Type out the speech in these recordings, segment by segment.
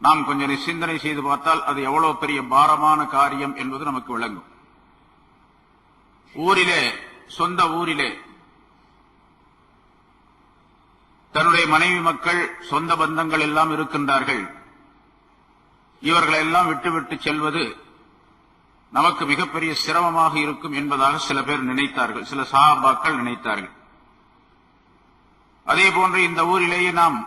நாம் கொஞ்சம் சிந்தனை செய்து பார்த்தால் அது எவ்வளவு பெரிய பாரமான காரியம் என்பது நமக்கு விளங்கும். ஊரிலே, சொந்த ஊரிலே தன்னுடைய மனைவி மக்கள், சொந்த பந்தங்கள் எல்லாம் இருக்கின்றார்கள். இவர்களெல்லாம் விட்டுவிட்டு செல்வது நமக்கு மிகப்பெரிய சிரமமாக இருக்கும் என்பதாக சில பேர் நினைத்தார்கள், சில சஹாபாக்கள் நினைத்தார்கள். அதே போன்று இந்த ஊரிலேயே நாம்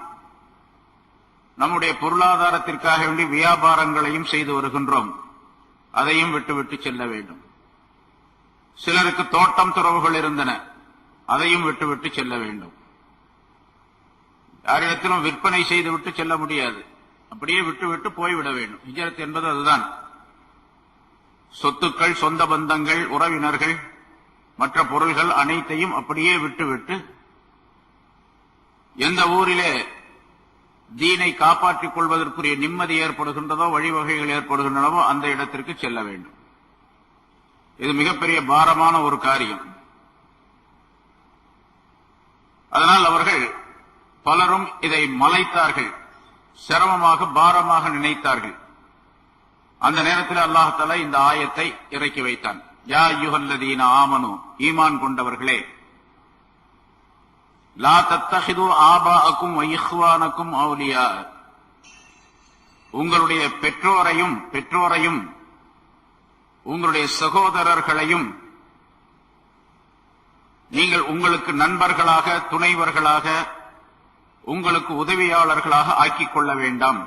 நம்முடைய பொருளாதாரத்திற்காக வேண்டி வியாபாரங்களையும் செய்து வருகின்றோம், அதையும் விட்டுவிட்டு செல்ல வேண்டும். சிலருக்கு தோட்டம் துறவுகள் இருந்தன, அதையும் விட்டுவிட்டு செல்ல வேண்டும். யாரிடத்திலும் விற்பனை செய்துவிட்டு செல்ல முடியாது, அப்படியே விட்டுவிட்டு போய்விட வேண்டும். ஹிஜ்ரத் என்பது அதுதான். சொத்துக்கள், சொந்த பந்தங்கள், உறவினர்கள், மற்ற பொருள்கள் அனைத்தையும் அப்படியே விட்டுவிட்டு எந்த ஊரிலே தீனை காப்பாற்றிக் கொள்வதற்குரிய நிம்மதி ஏற்படுகின்றதோ, வழிவகைகள் ஏற்படுகின்றனவோ அந்த இடத்திற்கு செல்ல வேண்டும். இது மிகப்பெரிய பாரமான ஒரு காரியம். அதனால் அவர்கள் பலரும் இதை மலைத்தார்கள், சிரமமாக பாரமாக நினைத்தார்கள். அந்த நேரத்தில் அல்லாஹ் தஆலா இந்த ஆயத்தை இறக்கி வைத்தான். யா அய்யுஹல்லதீன ஆமனு, ஈமான் கொண்டவர்களே, லா தத்தஹிது ஆபாஅக்கும் வ இஹ்வானக்கும் அவுலியா, உங்களுடைய பெற்றோரையும் உங்களுடைய சகோதரர்களையும் நீங்கள் உங்களுக்கு நண்பர்களாக, துணைவர்களாக, உங்களுக்கு உதவியாளர்களாக ஆக்கிக் கொள்ள வேண்டாம்.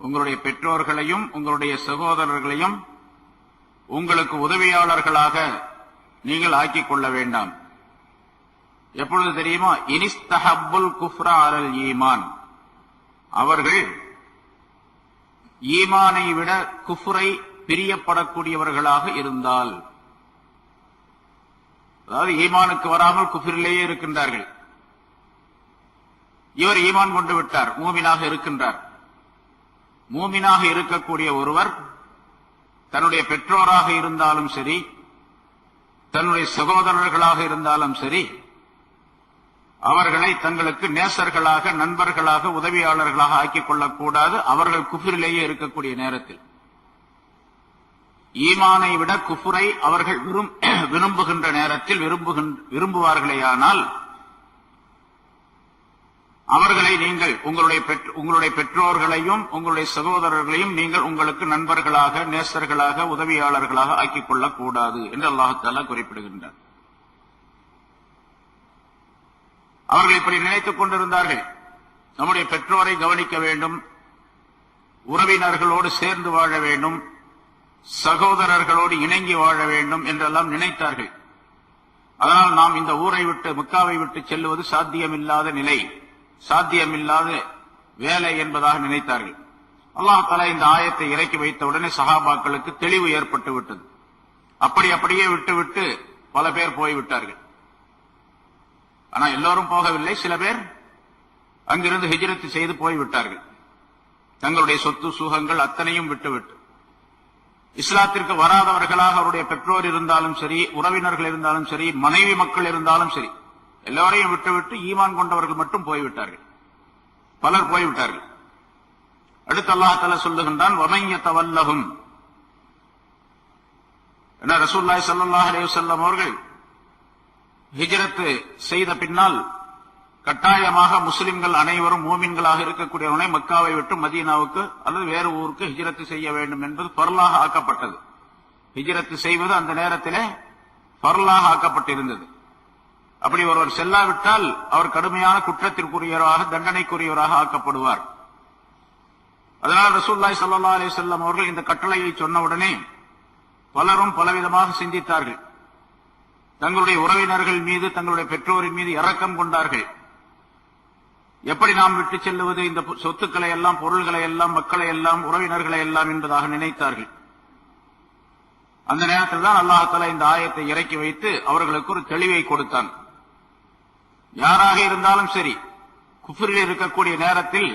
உங்களுடைய பெற்றோர்களையும் உங்களுடைய சகோதரர்களையும் உங்களுக்கு உதவியாளர்களாக நீங்கள் ஆக்கிக் கொள்ள வேண்டாம். எப்பொழுது தெரியுமா? இனிஸ்தஹப்புல் குஃப்ர அலல் ஈமான், அவர்கள் ஈமானை விட குஃப்ரை பிரியப்படக்கூடியவர்களாக இருந்தால், அதாவது ஈமானுக்கு வராமல் குஃப்ரிலேயே இருக்கின்றார்கள். இவர் ஈமான் கொண்டு விட்டார், மூமினாக இருக்கின்றார். மூமினாக இருக்கக்கூடிய ஒருவர் தன்னுடைய பெற்றோராக இருந்தாலும் சரி, தன்னுடைய சகோதரர்களாக இருந்தாலும் சரி, அவர்களை தங்களுக்கு நேசர்களாக, நண்பர்களாக, உதவியாளர்களாக ஆக்கிக் கொள்ளக்கூடாது. அவர்கள் குஃப்ரிலேயே இருக்கக்கூடிய நேரத்தில் ஈமானை விட குஃப்ரை அவர்கள் விரும்புகின்ற நேரத்தில் விரும்புவார்களேயானால் அவர்களை நீங்கள் உங்களுடைய பெற்றோர்களையும் உங்களுடைய சகோதரர்களையும் நீங்கள் உங்களுக்கு நண்பர்களாக, நேசர்களாக, உதவியாளர்களாக ஆக்கிக் கொள்ளக்கூடாது என்று அல்லாஹ் தஆலா குறிப்பிடுகின்றார். அவர்கள் இப்படி நினைத்துக் கொண்டிருந்தார்கள். நம்முடைய பெற்றோரை கவனிக்க வேண்டும், உறவினர்களோடு சேர்ந்து வாழ வேண்டும், சகோதரர்களோடு இணங்கி வாழ வேண்டும் என்றெல்லாம் நினைத்தார்கள். அதனால் நாம் இந்த ஊரை விட்டு, மக்காவை விட்டு செல்லுவது சாத்தியமில்லாத நிலை, சாத்தியமில்லாத வேலை என்பதாக நினைத்தார்கள். அல்லாஹ் தஆலா இந்த ஆயத்தை இறக்கி வைத்தவுடனே சஹாபாக்களுக்கு தெளிவு ஏற்பட்டு விட்டது. அப்படியே விட்டுவிட்டு பல பேர் போய்விட்டார்கள். ஆனால் எல்லோரும் போகவில்லை. சில பேர் அங்கிருந்து ஹிஜ்ரத் செய்து போய்விட்டார்கள். தங்களுடைய சொத்து சுகங்கள் அத்தனையும் விட்டுவிட்டு, இஸ்லாத்திற்கு வராதவர்களாக அவருடைய பெற்றோர் இருந்தாலும் சரி, உறவினர்கள் இருந்தாலும் சரி, மனைவி மக்கள் இருந்தாலும் சரி, எல்லோரையும் விட்டுவிட்டு ஈமான் கொண்டவர்கள் மட்டும் போய்விட்டார்கள். பலர் போய்விட்டார்கள். அடுத்து அல்லாஹ் தஆலா சொல்லுகின்றான், வமன் யதவல்லஹும், ரசூலுல்லாஹி ஸல்லல்லாஹு அலைஹி வஸல்லம் அவர்கள் ஹிஜ்ரத் செய்த பின்னால் கட்டாயமாக முஸ்லிம்கள் அனைவரும் மூமின்களாக இருக்கக்கூடியவனை மக்காவை விட்டு மதீனாவுக்கு அல்லது வேறு ஊருக்கு ஹிஜ்ரத் செய்ய வேண்டும் என்பது ஃபர்லாக ஆக்கப்பட்டது. ஹிஜ்ரத் செய்வது அந்த நேரத்திலே ஃபர்லாக ஆக்கப்பட்டிருந்தது. அப்படி ஒருவர் செல்லாவிட்டால் அவர் கடுமையான குற்றத்திற்குரியவராக, தண்டனைக்குரியவராக ஆக்கப்படுவார். அதனால் ரசூலுல்லாஹி ஸல்லல்லாஹு அலைஹி வஸல்லம் அவர்கள் இந்த கட்டளையை சொன்னவுடனே பலரும் பலவிதமாக சிந்தித்தார்கள். தங்களுடைய உறவினர்கள் மீது, தங்களுடைய பெற்றோரின் மீது இரக்கம் கொண்டார்கள். எப்படி நாம் விட்டு செல்லுவது இந்த சொத்துக்களை எல்லாம், பொருள்களை எல்லாம், மக்களை எல்லாம், உறவினர்களை எல்லாம் என்பதாக நினைத்தார்கள். அந்த நேரத்தில் தான் அல்லாஹ் தஆலா இந்த ஆயத்தை இறக்கி வைத்து அவர்களுக்கு ஒரு தெளிவை கொடுத்தான். யாராக இருந்தாலும் சரி, குஃப்ரில் இருக்கக்கூடிய நேரத்தில்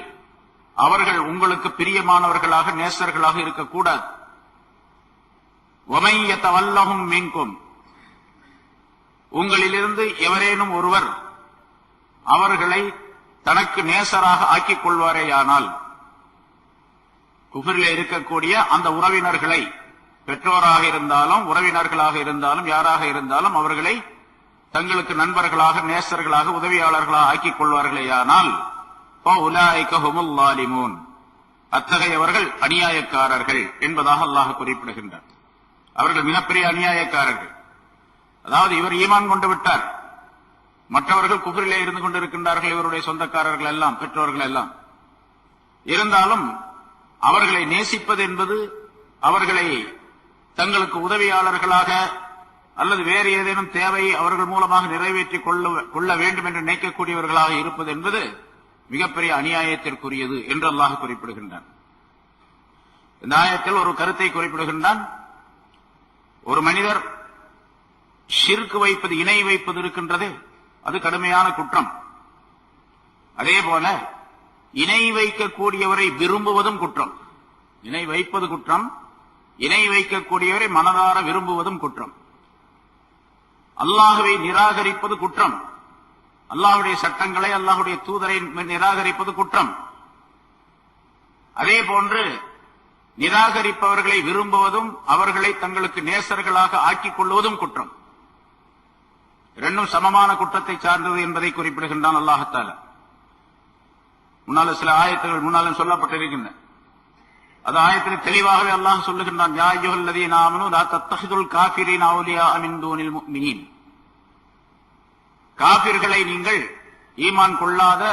அவர்கள் உங்களுக்கு பிரியமானவர்களாக, நேசர்களாக இருக்கக்கூடாது. வமன் யதவல்லஹும் மின்கும், உங்களிலிருந்து எவரேனும் ஒருவர் அவர்களை தனக்கு நேசராக ஆக்கிக் கொள்வாரேயானால், குஃப்ரிலே இருக்கக்கூடிய அந்த உறவினர்களை, பெற்றோராக இருந்தாலும் உறவினர்களாக இருந்தாலும் யாராக இருந்தாலும் அவர்களை தங்களுக்கு நண்பர்களாக, நேசர்களாக, உதவியாளர்களாக ஆக்கிக் கொள்வார்களேயானால் அத்தகையவர்கள் அநியாயக்காரர்கள் என்பதாக அல்லாஹ் குறிப்பிடுகின்றார். அவர்கள் மிகப்பெரிய அநியாயக்காரர்கள். அதாவது இவர் ஈமான் கொண்டு விட்டார், மற்றவர்கள் குஃப்ரிலே இருந்து கொண்டிருக்கின்றார்கள், இவருடைய சொந்தக்காரர்கள் எல்லாம், பெற்றோர்கள் எல்லாம். இருந்தாலும் அவர்களை நேசிப்பது என்பது, அவர்களை தங்களுக்கு உதவியாளர்களாக அல்லது வேறு ஏதேனும் தேவையை அவர்கள் மூலமாக நிறைவேற்றிக் கொள்ள வேண்டும் என்று நினைக்கக்கூடியவர்களாக இருப்பது என்பது மிகப்பெரிய அநியாயத்திற்குரியது என்று அல்லாஹ் குறிப்பிடுகின்றான். இந்த ஆயத்தில் ஒரு கருத்தை குறிப்பிடுகின்றான். ஒரு மனிதர் ஷிர்க் வைப்பது, இணை வைப்பது இருக்கின்றது, அது கடுமையான குற்றம். அதே போல இணை வைக்கக்கூடியவரை விரும்புவதும் குற்றம். இணை வைப்பது குற்றம், இணை வைக்கக்கூடியவரை மனதார விரும்புவதும் குற்றம். அல்லாஹ்வை நிராகரிப்பது குற்றம், அல்லாஹ்வுடைய சட்டங்களை, அல்லாஹ்வுடைய தூதரை நிராகரிப்பது குற்றம். அதே போன்று நிராகரிப்பவர்களை விரும்புவதும் அவர்களை தங்களுக்கு நேசர்களாக ஆக்கிக் கொள்வதும் குற்றம். இரண்டும் சமமான குற்றத்தை சார்ந்தது என்பதை குறிப்பிடுகின்றான் அல்லாஹ் தஆலா. முன்னால சில ஆயத்துகள் முன்னாலும் சொல்லப்பட்டிருக்கின்றன. அது ஆயத்தில் தெளிவாகவே அல்லாஹ் சொல்லுகின்றான், யா அய்யுஹல்லதீன ஆமனூ லா தத்தஹிதுல் காஃபிரீன அவுலியா மின் தூனில் முஃமினீன். காபிர்களை நீங்கள், ஈமான் கொள்ளாத,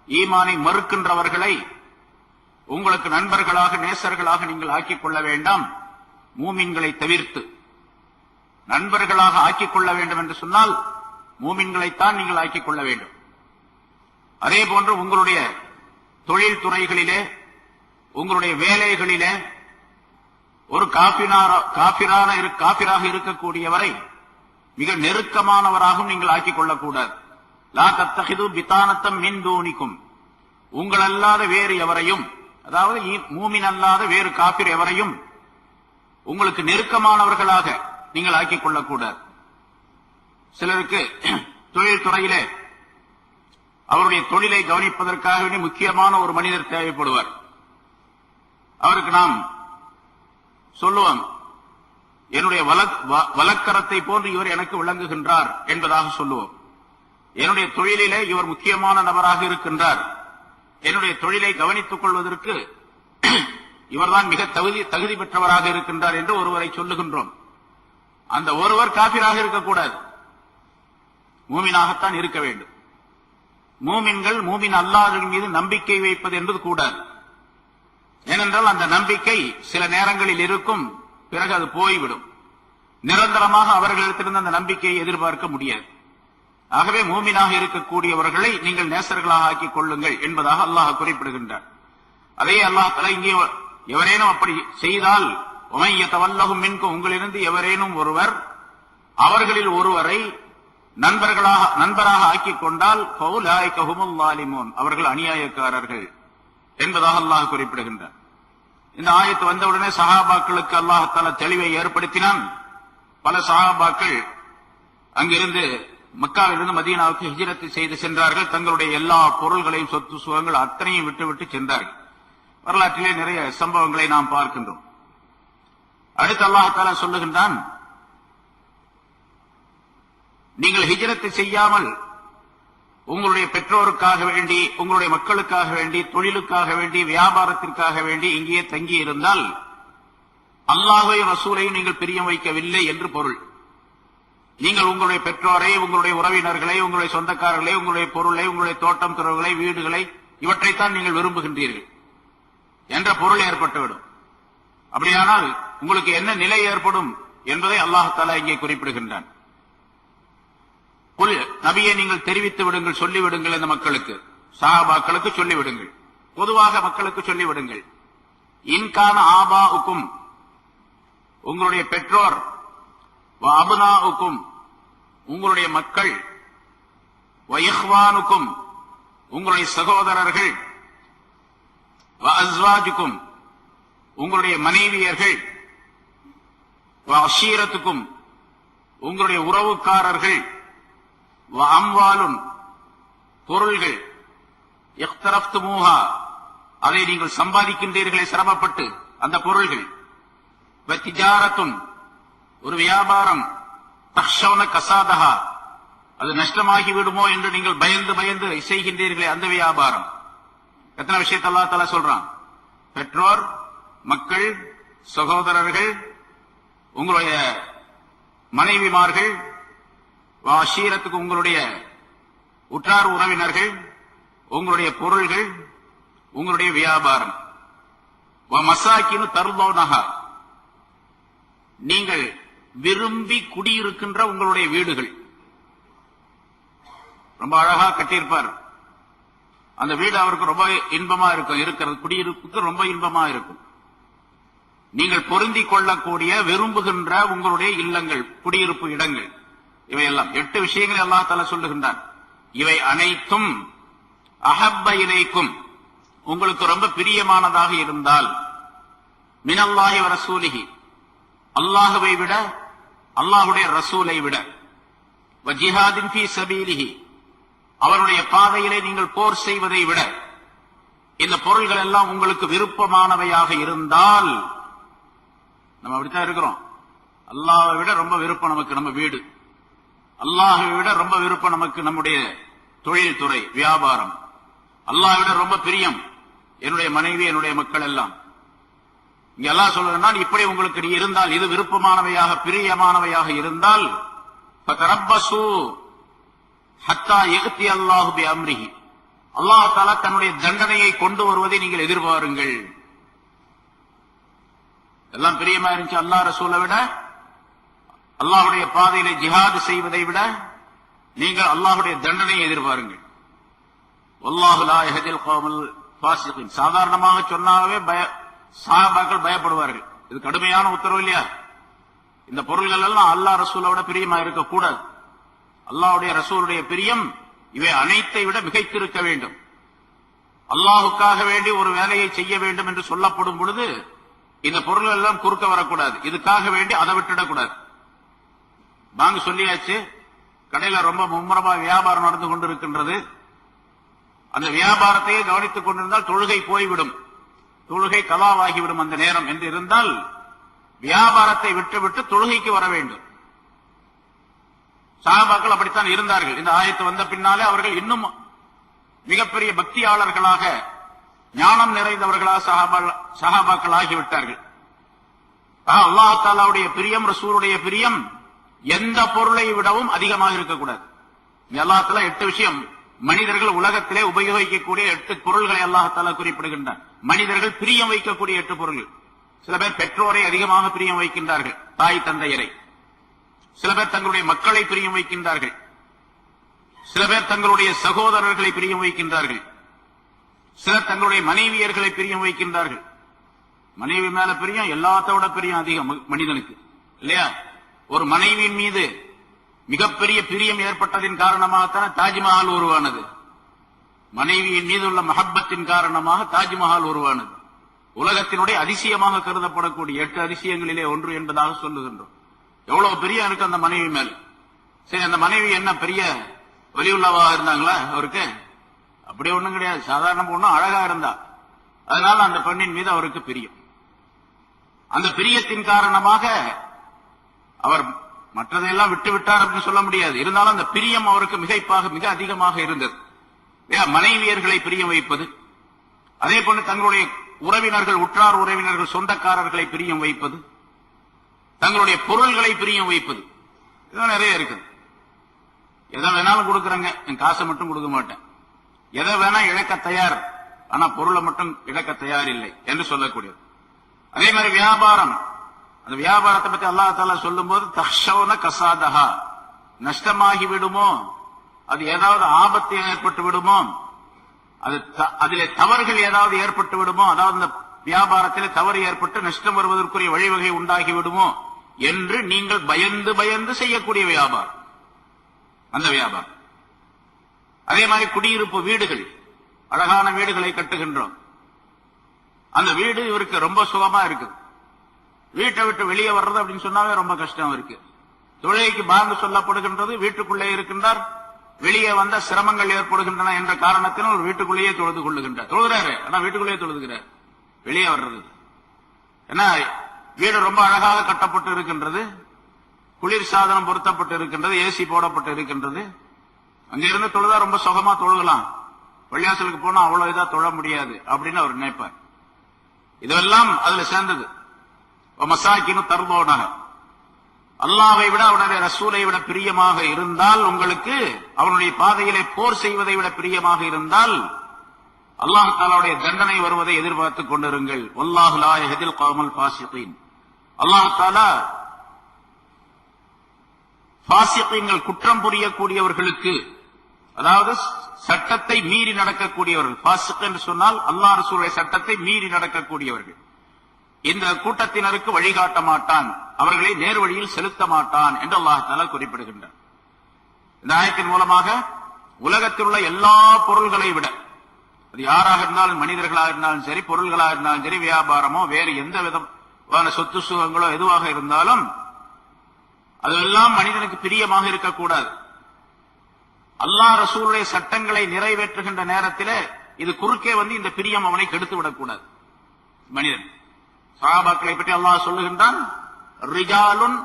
ஈமானை மறுக்கின்றவர்களை உங்களுக்கு நண்பர்களாக, நேசர்களாக நீங்கள் ஆக்கிக் கொள்ள வேண்டாம், மூமின்களை தவிர்த்து. நண்பர்களாக ஆக்கிக் கொள்ள வேண்டும் என்று சொன்னால் மூமின்களைத்தான் நீங்கள் ஆக்கிக் கொள்ள வேண்டும். அதே போன்று உங்களுடைய தொழில் துறைகளிலே, உங்களுடைய வேலைகளிலே ஒரு காபிராக இருக்கக்கூடியவரை மிக நெருக்கமானவராகவும் நீங்கள் ஆக்கிக் கொள்ளக்கூடாது. லா தத்தஹிது பிதானத்தம் மின் தூனிக்கும், உங்கள் அல்லாத வேறு எவரையும், அதாவது மூமின் அல்லாத வேறு காபிர் எவரையும் உங்களுக்கு நெருக்கமானவர்களாக நீங்கள் ஆக்கிக் கொள்ளக்கூடாது. சிலருக்கு தொழில் துறையிலே அவருடைய தொழிலை கவனிப்பதற்காக முக்கியமான ஒரு மனிதர் தேவைப்படுவார். அவருக்கு நாம் சொல்லுவோம், என்னுடைய வலக்கரத்தை போன்று இவர் எனக்கு விளங்குகின்றார் என்பதாக சொல்லுவோம். என்னுடைய தொழிலிலே இவர் முக்கியமான நபராக இருக்கின்றார், என்னுடைய தொழிலை கவனித்துக் கொள்வதற்கு இவர்தான் மிக தகுதி பெற்றவராக இருக்கின்றார் என்று ஒருவரை சொல்லுகின்றோம். அந்த ஒருவர் காபிராக இருக்கக்கூடாது, மூமினாகத்தான் இருக்க வேண்டும். மூமின்கள் மூமின் அல்லாஹ்வின் மீது நம்பிக்கை வைப்பது என்பது கூடாது. ஏனென்றால் அந்த நம்பிக்கை சில நேரங்களில் இருக்கும், பிறகு அது போய்விடும். நிரந்தரமாக அவர்களிடத்திலிருந்து அந்த நம்பிக்கையை எதிர்பார்க்க முடியாது. ஆகவே மூமினாக இருக்கக்கூடியவர்களை நீங்கள் நேசர்களாக ஆக்கிக் கொள்ளுங்கள் என்பதாக அல்லாஹ் குறிப்பிடுகின்றார். அதே அல்லாஹ் தஆலா இங்கே எவரேனும் அப்படி செய்தால், உமைய தவல்லஹும் மின்கும், உங்களிலிருந்து எவரேனும் ஒருவர் அவர்களில் ஒருவரை நண்பராக ஆக்கிக் கொண்டால் ஃபௌலாயிக ஹுமுல் ஸாலிமூன், அவர்கள் அநியாயக்காரர்கள் என்பதாக அல்லாஹ் குறிப்பிடுகின்றார். இந்த ஆயத்து வந்தவுடனே சஹாபாக்களுக்கு அல்லாஹ் தஆலா தெளிவை ஏற்படுத்தினான். பல சஹாபாக்கள் அங்கிருந்து மக்காவிலிருந்து மதீனாவுக்கு ஹிஜ்ரத் செய்து சென்றார்கள். தங்களுடைய எல்லா பொருள்களையும், சொத்து சுகங்கள் அத்தனையும் விட்டுவிட்டு சென்றார்கள். வரலாற்றிலே நிறைய சம்பவங்களை நாம் பார்க்கின்றோம். அடுத்து அல்லாஹ் தஆலா சொல்லுகின்றான், நீங்கள் ஹிஜ்ரத் செய்யாமல் உங்களுடைய பெற்றோருக்காக வேண்டி, உங்களுடைய மக்களுக்காக வேண்டி, தொழிலுக்காக வேண்டி, வியாபாரத்திற்காக வேண்டி இங்கேயே தங்கி இருந்தால் அல்லாஹ்வையும் ரசூலையும் நீங்கள் பிரியம் வைக்கவில்லை என்று பொருள். நீங்கள் உங்களுடைய பெற்றோரை, உங்களுடைய உறவினர்களை, உங்களுடைய சொந்தக்காரர்களை, உங்களுடைய பொருளை, உங்களுடைய தோட்டம் துறவுகளை, வீடுகளை, இவற்றைத்தான் நீங்கள் விரும்புகின்றீர்கள் என்ற பொருள் ஏற்பட்டுவிடும். அப்படியானால் உங்களுக்கு என்ன நிலை ஏற்படும் என்பதை அல்லாஹ் தஆலா இங்கே குறிப்பிடுகின்றான். நபியை நீங்கள் தெரிவித்து விடுங்கள், சொல்லிவிடுங்கள் இந்த மக்களுக்கு, சஹாபாக்களுக்கு சொல்லிவிடுங்கள், பொதுவாக மக்களுக்கு சொல்லிவிடுங்கள். இன்கான ஆபாஉக்கும், உங்களுடைய பெற்றோர், அபுனாஉக்கும், உங்களுடைய மக்கள், இஹ்வானுக்கும், உங்களுடைய சகோதரர்கள், அஸ்வாஜுக்கும், உங்களுடைய மனைவியர்கள், அஷீரத்துக்கும், உங்களுடைய உறவுக்காரர்கள், அம்வாலும், பொருள்கள், இக்தரஃப்துமூஹா, அதை நீங்கள் சம்பாதிக்கின்றீர்களே சிரமப்பட்டு அந்த பொருள்கள். திஜாரத்துன், ஒரு வியாபாரம், தக்ஷௌன கசாதஹா, அது நஷ்டமாகி விடுமோ என்று நீங்கள் பயந்து பயந்து செய்கின்றீர்களே அந்த வியாபாரம். எத்தனை விஷயத்தை அல்லாஹ் தஆலா சொல்றான். பெற்றோர், மக்கள், சகோதரர்கள், உங்களுடைய மனைவிமார்கள், வாஷீரத்துக்கு உங்களுடைய உற்றார் உறவினர்கள், உங்களுடைய பொருள்கள், உங்களுடைய வியாபாரம். மசாக்கினு தர்லோனஹா, நீங்கள் விரும்பி குடியிருக்கின்ற உங்களுடைய வீடுகள். ரொம்ப அழகா கட்டியிருப்பார். அந்த வீடு அவருக்கு ரொம்ப இன்பமா இருக்கும், இருக்கிறது குடியிருப்புக்கு ரொம்ப இன்பமா இருக்கும். நீங்கள் பொருந்திக் கொள்ளக்கூடிய விரும்புகின்ற உங்களுடைய இல்லங்கள், குடியிருப்பு இடங்கள், இவையெல்லாம் 8 விஷயங்களை அல்லாஹ் தஆலா சொல்லுகின்றான். இவை அனைத்தும் அஹப்ப இலைக்கும், உங்களுக்கு ரொம்ப பிரியமானதாக இருந்தால், மினல்லாஹி வ ரசூலிஹி, அல்லாஹ்வை விட, அல்லாஹ்வுடைய ரசூலை விட, வ ஜிஹாதின் ஃபீ சபீலிஹி, அவருடைய பாதையிலே நீங்கள் போர் செய்வதை விட, இந்த பொருள்கள் எல்லாம் உங்களுக்கு விருப்பமானவையாக இருந்தால், நம்ம அப்படித்தான் இருக்கிறோம். அல்லாஹ்வை விட ரொம்ப விருப்பம் நமக்கு நம்ம வீடு, அல்லாஹ்வை விட ரொம்ப விருப்பம் நமக்கு நம்முடைய தொழில் துறை, வியாபாரம், அல்லாஹ்வை விட ரொம்ப பிரியம் என்னுடைய மனைவி, என்னுடைய மக்கள் எல்லாம். இங்க அல்லாஹ் சொல்றான், இப்படி உங்களுக்கு இருந்தால், இது விருப்பமானவையாக பிரியமானவையாக இருந்தால், ஃபதரப்பசு ஹத்தா யக்தி அல்லாஹு பி அம்ரிஹி, அல்லாஹ் தஆலா தன்னுடைய தண்டனையை கொண்டு வருவதை நீங்கள் எதிர்பாருங்கள். எல்லாம் பிரியமா இருந்துச்சு அல்லாஹ் ரசூலை விட, அல்லாஹ்வுடைய பாதையிலே ஜிஹாத் செய்வதை விட நீங்கள் அல்லாஹ்வுடைய தண்டனையை எதிர்பாருங்கள். வல்லாஹு லா யஹ்தில் கௌமல் ஃபாஸிகீன். சாதாரணமாக சொன்னாவே சஹாபாக்கள் பயப்படுவார்கள். இது கடுமையான உத்தரவு இல்லையா? இந்த பொருள்கள் எல்லாம் அல்லாஹ் ரசூலோட பிரியமா இருக்கக்கூடாது. அல்லாஹ்வுடைய ரசூலுடைய பிரியம் இவை அனைத்தை விட மிகைத்திருக்க வேண்டும். அல்லாஹுக்காக வேண்டி ஒரு வேலையை செய்ய வேண்டும் என்று சொல்லப்படும் பொழுது இந்த பொருள்கள் எல்லாம் குறுக்க வரக்கூடாது. இதுக்காக வேண்டி அதை விட்டுடக்கூடாது. வாங்க சொல்லியாச்சு, கடையில ரொம்ப மும்முரமா வியாபாரம் நடந்து கொண்டிருக்கின்றது. அந்த வியாபாரத்தையே கவனித்துக் கொண்டிருந்தால் தொழுகை போய்விடும், தொழுகை கலாவாகிவிடும் அந்த நேரம் என்று இருந்தால் வியாபாரத்தை விட்டுவிட்டு தொழுகைக்கு வர வேண்டும். சஹாபாக்கள் அப்படித்தான் இருந்தார்கள். இந்த ஆயத்து வந்த பின்னாலே அவர்கள் இன்னும் மிகப்பெரிய பக்தியாளர்களாக, ஞானம் நிறைந்தவர்களாக சஹாபாக்கள் ஆகிவிட்டார்கள். அல்லாஹ் தஆலாவுடைய பிரியம், ரசூலுடைய பிரியம் எந்த பொருளை விடவும் அதிகமாக இருக்கக்கூடாது. அல்லாஹ் தஆலா 8 விஷயம், மனிதர்கள் உலகத்திலே உபயோகிக்கக்கூடிய 8 பொருள்களை அல்லாஹ் தஆலா குறிப்பிடுகின்றார். மனிதர்கள் பிரியம் வைக்கக்கூடிய 8 பொருள்கள். சில பேர் பெற்றோரை அதிகமாக பிரியம் வைக்கின்றார்கள், தாய் தந்தையரை. சில பேர் தங்களுடைய மக்களை பிரியம் வைக்கின்றார்கள். சில பேர் தங்களுடைய சகோதரர்களை பிரியம் வைக்கின்றார்கள். சிலர் தங்களுடைய மனைவியர்களை பிரியம் வைக்கின்றார்கள். மனைவி மேல பிரியம் எல்லாத்தோட பிரியம் அதிகம் மனிதனுக்கு இல்லையா? ஒரு மனைவியின் மீது மிகப்பெரிய பிரியம் ஏற்பட்டதின் காரணமாகத்தான் தாஜ்மஹால் உருவானது. மனைவியின் மீது உள்ள மஹப்பத்தின் காரணமாக தாஜ்மஹால் உருவானது. உலகத்தினுடைய அதிசயமாக கருதப்படக்கூடிய 8 அதிசயங்களிலே ஒன்று என்பதாக சொல்லுகின்றோம். எவ்வளவு பெரிய இருக்கு அந்த மனைவி மேல். சரி, அந்த மனைவி என்ன பெரிய வலியுள்ளவாக இருந்தாங்களா அவருக்கு? அப்படி ஒண்ணும் கிடையாது. சாதாரண பொண்ணு, அழகா இருந்தா, அதனால அந்த பெண்ணின் மீது அவருக்கு பிரியம். அந்த பிரியத்தின் காரணமாக அவர் மற்றதையெல்லாம் விட்டு விட்டார் அப்படின்னு சொல்ல முடியாது. இருந்தாலும் அந்த பிரியம் அவருக்கு மிக அதிகமாக இருந்தது. மனைவியர்களை பிரியம் வைப்பது, அதே போன்று தங்களுடைய உறவினர்கள், உற்றார் உறவினர்கள், சொந்தக்காரர்களை பிரியம் வைப்பது, தங்களுடைய பொருள்களை பிரியம் வைப்பது, இதெல்லாம் நிறைய இருக்குது. எதை வேணாலும் கொடுக்கறங்க, என் காசை மட்டும் கொடுக்க மாட்டேன். எதை வேணா இழக்க தயார், ஆனா பொருளை மட்டும் இழக்க தயார் இல்லை என்று சொல்லக்கூடியது. அதே மாதிரி வியாபாரம், அந்த வியாபாரத்தை பற்றி அல்லாஹ் தஆலா சொல்லும் போது தக்ஷௌன கசாதஹா, நஷ்டமாகி விடுமோ, அது ஏதாவது ஆபத்து ஏற்பட்டு விடுமோ, அதிலே தவறுகள் ஏதாவது ஏற்பட்டு விடுமோ, அதாவது அந்த வியாபாரத்திலே தவறு ஏற்பட்டு நஷ்டம் வருவதற்குரிய வழிவகை உண்டாகி விடுமோ என்று நீங்கள் பயந்து பயந்து செய்யக்கூடிய வியாபாரம் அந்த வியாபாரம். அதே மாதிரி குடியிருப்பு வீடுகள், அழகான வீடுகளை கட்டுகின்றோம். அந்த வீடு இவருக்கு ரொம்ப சுகமா இருக்கு. வீட்டை விட்டு வெளியே வர்றது அப்படின்னு சொன்னாவே ரொம்ப கஷ்டம் இருக்கு. தொழுகைக்கு பாங்கு சொல்லப்படுகின்றது, வீட்டுக்குள்ளே இருக்கின்றார், வெளியே வந்த சிரமங்கள் ஏற்படுகின்றன என்ற காரணத்தினால் ஒரு வீட்டுக்குள்ளேயே தொழுது கொள்ளுகின்றார். தொழுகிறாரு, ஆனா வீட்டுக்குள்ளேயே தொழுதுகிறார், வெளியே வர்றது. ஏன்னா வீடு ரொம்ப அழகாக கட்டப்பட்டு இருக்கின்றது, குளிர் சாதனம் பொருத்தப்பட்டு இருக்கின்றது, ஏசி போடப்பட்டு இருக்கின்றது. அங்கிருந்து தொழுதா ரொம்ப சுகமா தொழுகலாம், பள்ளியாசலுக்கு போனா அவ்வளவு இதா தொழ முடியாது அப்படின்னு அவர் நினைப்பார். இதெல்லாம் அதுல சேர்ந்தது. மசாக்கினு தர்போனாக அல்லாஹ்வை விட அவனுடைய ரசூலை விட பிரியமாக இருந்தால், உங்களுக்கு அவனுடைய பாதையிலே போர் செய்வதை விட பிரியமாக இருந்தால் அல்லாஹ் தஆலாவுடைய தண்டனை வருவதை எதிர்பார்த்துக் கொண்டிருங்கள். வல்லாஹு லா யஹ்தில் கௌமல் ஃபாஸிகீன். அல்லாஹ் தஆலா ஃபாஸிகீன்கள் குற்றம் புரியக்கூடியவர்களுக்கு, அதாவது சட்டத்தை மீறி நடக்கக்கூடியவர்கள், ஃபாஸிக் என்று சொன்னால் அல்லாஹ் ரசூலுடைய சட்டத்தை மீறி நடக்கக்கூடியவர்கள், இந்த கூட்டத்தினருக்கு வழிகாட்ட மாட்டான், அவர்களை நேர்வழியில் செலுத்த மாட்டான் என்று அல்லாஹ் தஆலா குறிப்பிடுகின்றார். இந்த ஆயத்தின் மூலமாக உலகத்தில் உள்ள எல்லா பொருள்களை விட, அது யாராக இருந்தாலும், மனிதர்களாக இருந்தாலும் சரி, பொருள்களாக இருந்தாலும் சரி, வியாபாரமோ வேறு எந்த விதமான சொத்து சுகங்களோ எதுவாக இருந்தாலும் அதெல்லாம் மனிதனுக்கு பிரியமாக இருக்கக்கூடாது. அல்லாஹ் ரசூலுடைய சட்டங்களை நிறைவேற்றுகின்ற நேரத்தில் இது குறுக்கே வந்து இந்த பிரியம் அவனை கெடுத்து விடக்கூடாது. மனிதன் சஹாபாக்களை பற்றி அல்லாஹ் சொல்லுகின்றான், ரிஜாலுன்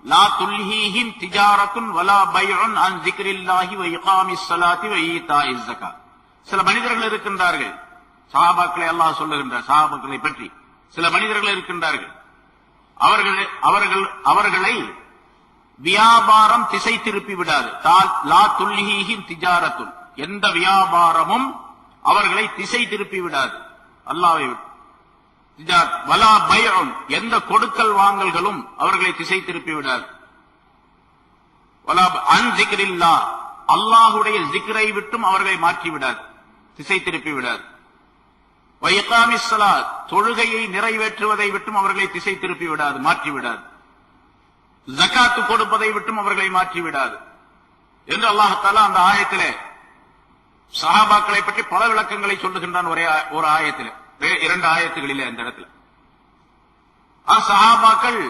லா துல்ஹீஹிம் திஜாரத்துன் வலா பைஉன் அன் ஸிக்ரில்லாஹி வ இகாமிஸ் ஸலாத்தி வ ஈதாஇஸ் ஸகாத். சில மனிதர்கள் இருக்கின்றார்கள், சஹாபாக்களை அல்லாஹ் சொல்லுகின்றார், சஹாபாக்களை பற்றி சில மனிதர்கள் இருக்கின்றார்கள், அவர்களை வியாபாரம் திசை திருப்பி விடாது. லா துல்ஹீஹிம் திஜாரத்துன், எந்த வியாபாரமும் அவர்களை திசை திருப்பி விடாது அல்லாஹ்வை விட்டு. வலா பைஉன், எந்த கொடுக்கல் வாங்கல்களும் அவர்களை திசை திருப்பி விடாது. வலா அன் ஸிக்ரில்லாஹ், அல்லாஹ்வுடைய ஸிக்ரை விட்டும் அவர்களை மாற்றி விடாது, திசை திருப்பி விடாது. வ இகாமிஸ் ஸலாத், தொழுகையை நிறைவேற்றுவதை விட்டும் அவர்களை திசை திருப்பி விடாது, மாற்றி விடாது. ஜகாத்து கொடுப்பதை விட்டும் அவர்களை மாற்றி விடாது என்று அல்லாஹ் தஆலா அந்த ஆயத்திலே சஹாபாக்களை பற்றி பல விளக்கங்களை சொல்லுகின்றான். ஒரு ஆயத்திலே, இரண்டு ஆயத்துகளிலே அந்த இடத்துல சஹாபாக்கள்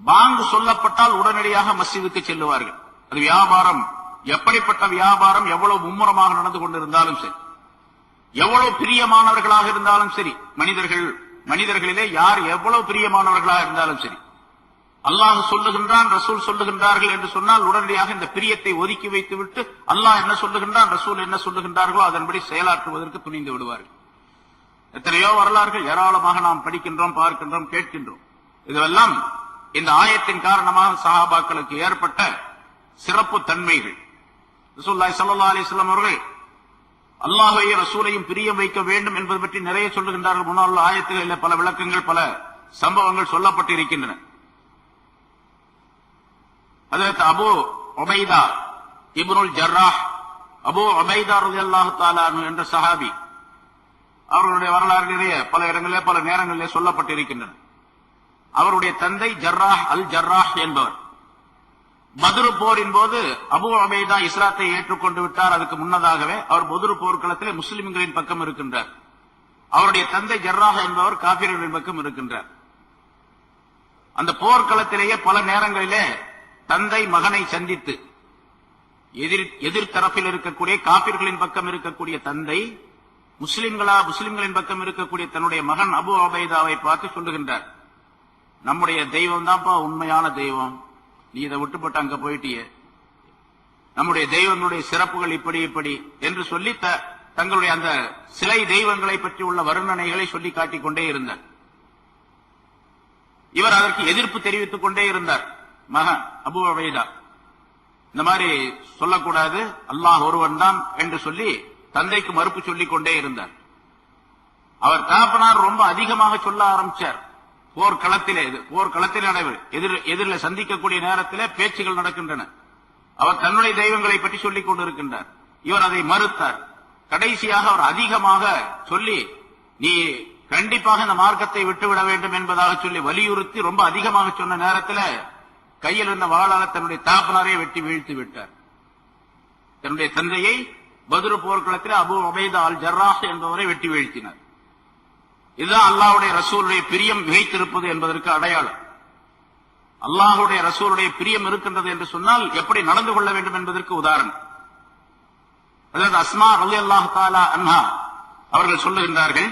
பாங்கு சொல்லப்பட்டால் உடனடியாக மஸ்ஜிதுக்கு செல்லுவார்கள். அது வியாபாரம், எப்படிப்பட்ட வியாபாரம் எவ்வளவு மும்முரமாக நடந்து கொண்டிருந்தாலும் சரி, எவ்வளவு பிரியமானவர்களாக இருந்தாலும் சரி, மனிதர்களிலே யார் எவ்வளவு பிரியமானவர்களாக இருந்தாலும் சரி, அல்லாஹ் சொல்லுகின்றான், ரசூல் சொல்லுகின்றார்கள் என்று சொன்னால் உடனடியாக இந்த பிரியத்தை ஒதுக்கி வைத்துவிட்டு அல்லாஹ் என்ன சொல்லுகின்றான், ரசூல் என்ன சொல்லுகின்றார்களோ அதன்படி செயலாற்றுவதற்கு துணிந்து விடுவார்கள். எத்தனையோ வரலாறுகள் ஏராளமாக நாம் படிக்கின்றோம், பார்க்கின்றோம், கேட்கின்றோம். இதுவெல்லாம் இந்த ஆயத்தின் காரணமாக சஹாபாக்களுக்கு ஏற்பட்ட சிறப்பு தன்மைகள். ரசூலுல்லாஹி ஸல்லல்லாஹு அலைஹி வஸல்லம் அவர்கள் அல்லாஹ்வையும் ரசூலையும் பிரியம் வைக்க வேண்டும் என்பது பற்றி நிறைய சொல்லுகின்றார்கள். முன்னால் உள்ள ஆயத்துகளில் பல விளக்கங்கள், பல சம்பவங்கள் சொல்லப்பட்டு இருக்கின்றன. ஹஜ்ரத் அபூ உபைதா இப்னுல் ஜர்ராஹ், அபூ உபைதா ரலியல்லாஹு தஆலா அன்ஹு என்ற சஹாபி, அவர்களுடைய வரலாறு நிறைய பல இடங்களிலே பல நேரங்களிலே சொல்லப்பட்டிருக்கின்றன. அவருடைய தந்தை ஜர்ராஹ் அல் ஜர்ராஹ் என்பவர். பத்ர் போரின் போது அபூ உபைதா இஸ்லாத்தை ஏற்றுக்கொண்டு விட்டார். அதுக்கு முன்னதாகவே அவர் பத்ர் போர்க்களத்திலே முஸ்லிம்களின் பக்கம் இருக்கின்றார். அவருடைய தந்தை ஜர்ராஹ் என்பவர் காபிர்களின் பக்கம் இருக்கின்றார். அந்த போர்க்களத்திலேயே பல நேரங்களிலே தந்தை மகனை சந்தித்து, எதிர்த்தரப்பில் இருக்கக்கூடிய காபிர்களின் பக்கம் இருக்கக்கூடிய தந்தை முஸ்லிம்களின் பக்கம் இருக்கக்கூடிய தன்னுடைய மகன் அபூ உபைதாவை பார்த்து சொல்லுகின்றார், நம்முடைய தெய்வம் தான்ப்பா உண்மையான தெய்வம், நீ இதை விட்டுப்பட்டு அங்க போயிட்டியே, நம்முடைய தெய்வங்களுடைய சிறப்புகள் இப்படி இப்படி என்று சொல்லி தங்களுடைய அந்த சிலை தெய்வங்களை பற்றி உள்ள வர்ணனைகளை சொல்லி காட்டிக் கொண்டே இருந்தார். இவர் அதற்கு எதிர்ப்பு தெரிவித்துக் கொண்டே இருந்தார். மகன் அபூ உபைதா இந்த மாதிரி சொல்லக்கூடாது, அல்லாஹ் ஒருவன் தான் என்று சொல்லி தந்தைக்கு மறுப்பு சொல்லிக் கொண்டே இருந்தார். அவர் தகப்பனார் ரொம்ப அதிகமாக சொல்ல ஆரம்பிச்சார். போர்க்களத்திலே எதிரில் சந்திக்கக்கூடிய நேரத்திலே பேச்சுகள் நடக்கின்றன. அவர் தன்னுடைய தெய்வங்களை பற்றி சொல்லிக் கொண்டிருக்கின்றார். இவர் அதை மறுத்தார். கடைசியாக அவர் அதிகமாக சொல்லி, நீ கண்டிப்பாக இந்த மார்க்கத்தை விட்டுவிட வேண்டும் என்பதாக சொல்லி வலியுறுத்தி ரொம்ப அதிகமாக சொன்ன நேரத்தில் கையில் இருந்த வாளாக தன்னுடைய தகப்பனாரை வெட்டி வீழ்த்தி விட்டார். தன்னுடைய தந்தையை பத்ர் போர்க்களத்தில் அபூ உபைதா அல் ஜர்ராஹ் என்பவரை வெட்டி வீழ்த்தினார். இதுதான் அல்லாஹ்வுடைய ரசூலுடைய பிரியம் மிகைத்திருப்பது என்பதற்கு அடையாளம். அல்லாஹ்வுடைய ரசூலுடைய பிரியம் இருக்கின்றது என்று சொன்னால் எப்படி நடந்து கொள்ள வேண்டும் என்பதற்கு உதாரணம். அதாவது அஸ்மா ரலியல்லாஹு தஆலா அன்ஹா அவர்கள் சொல்லுகின்றார்கள்,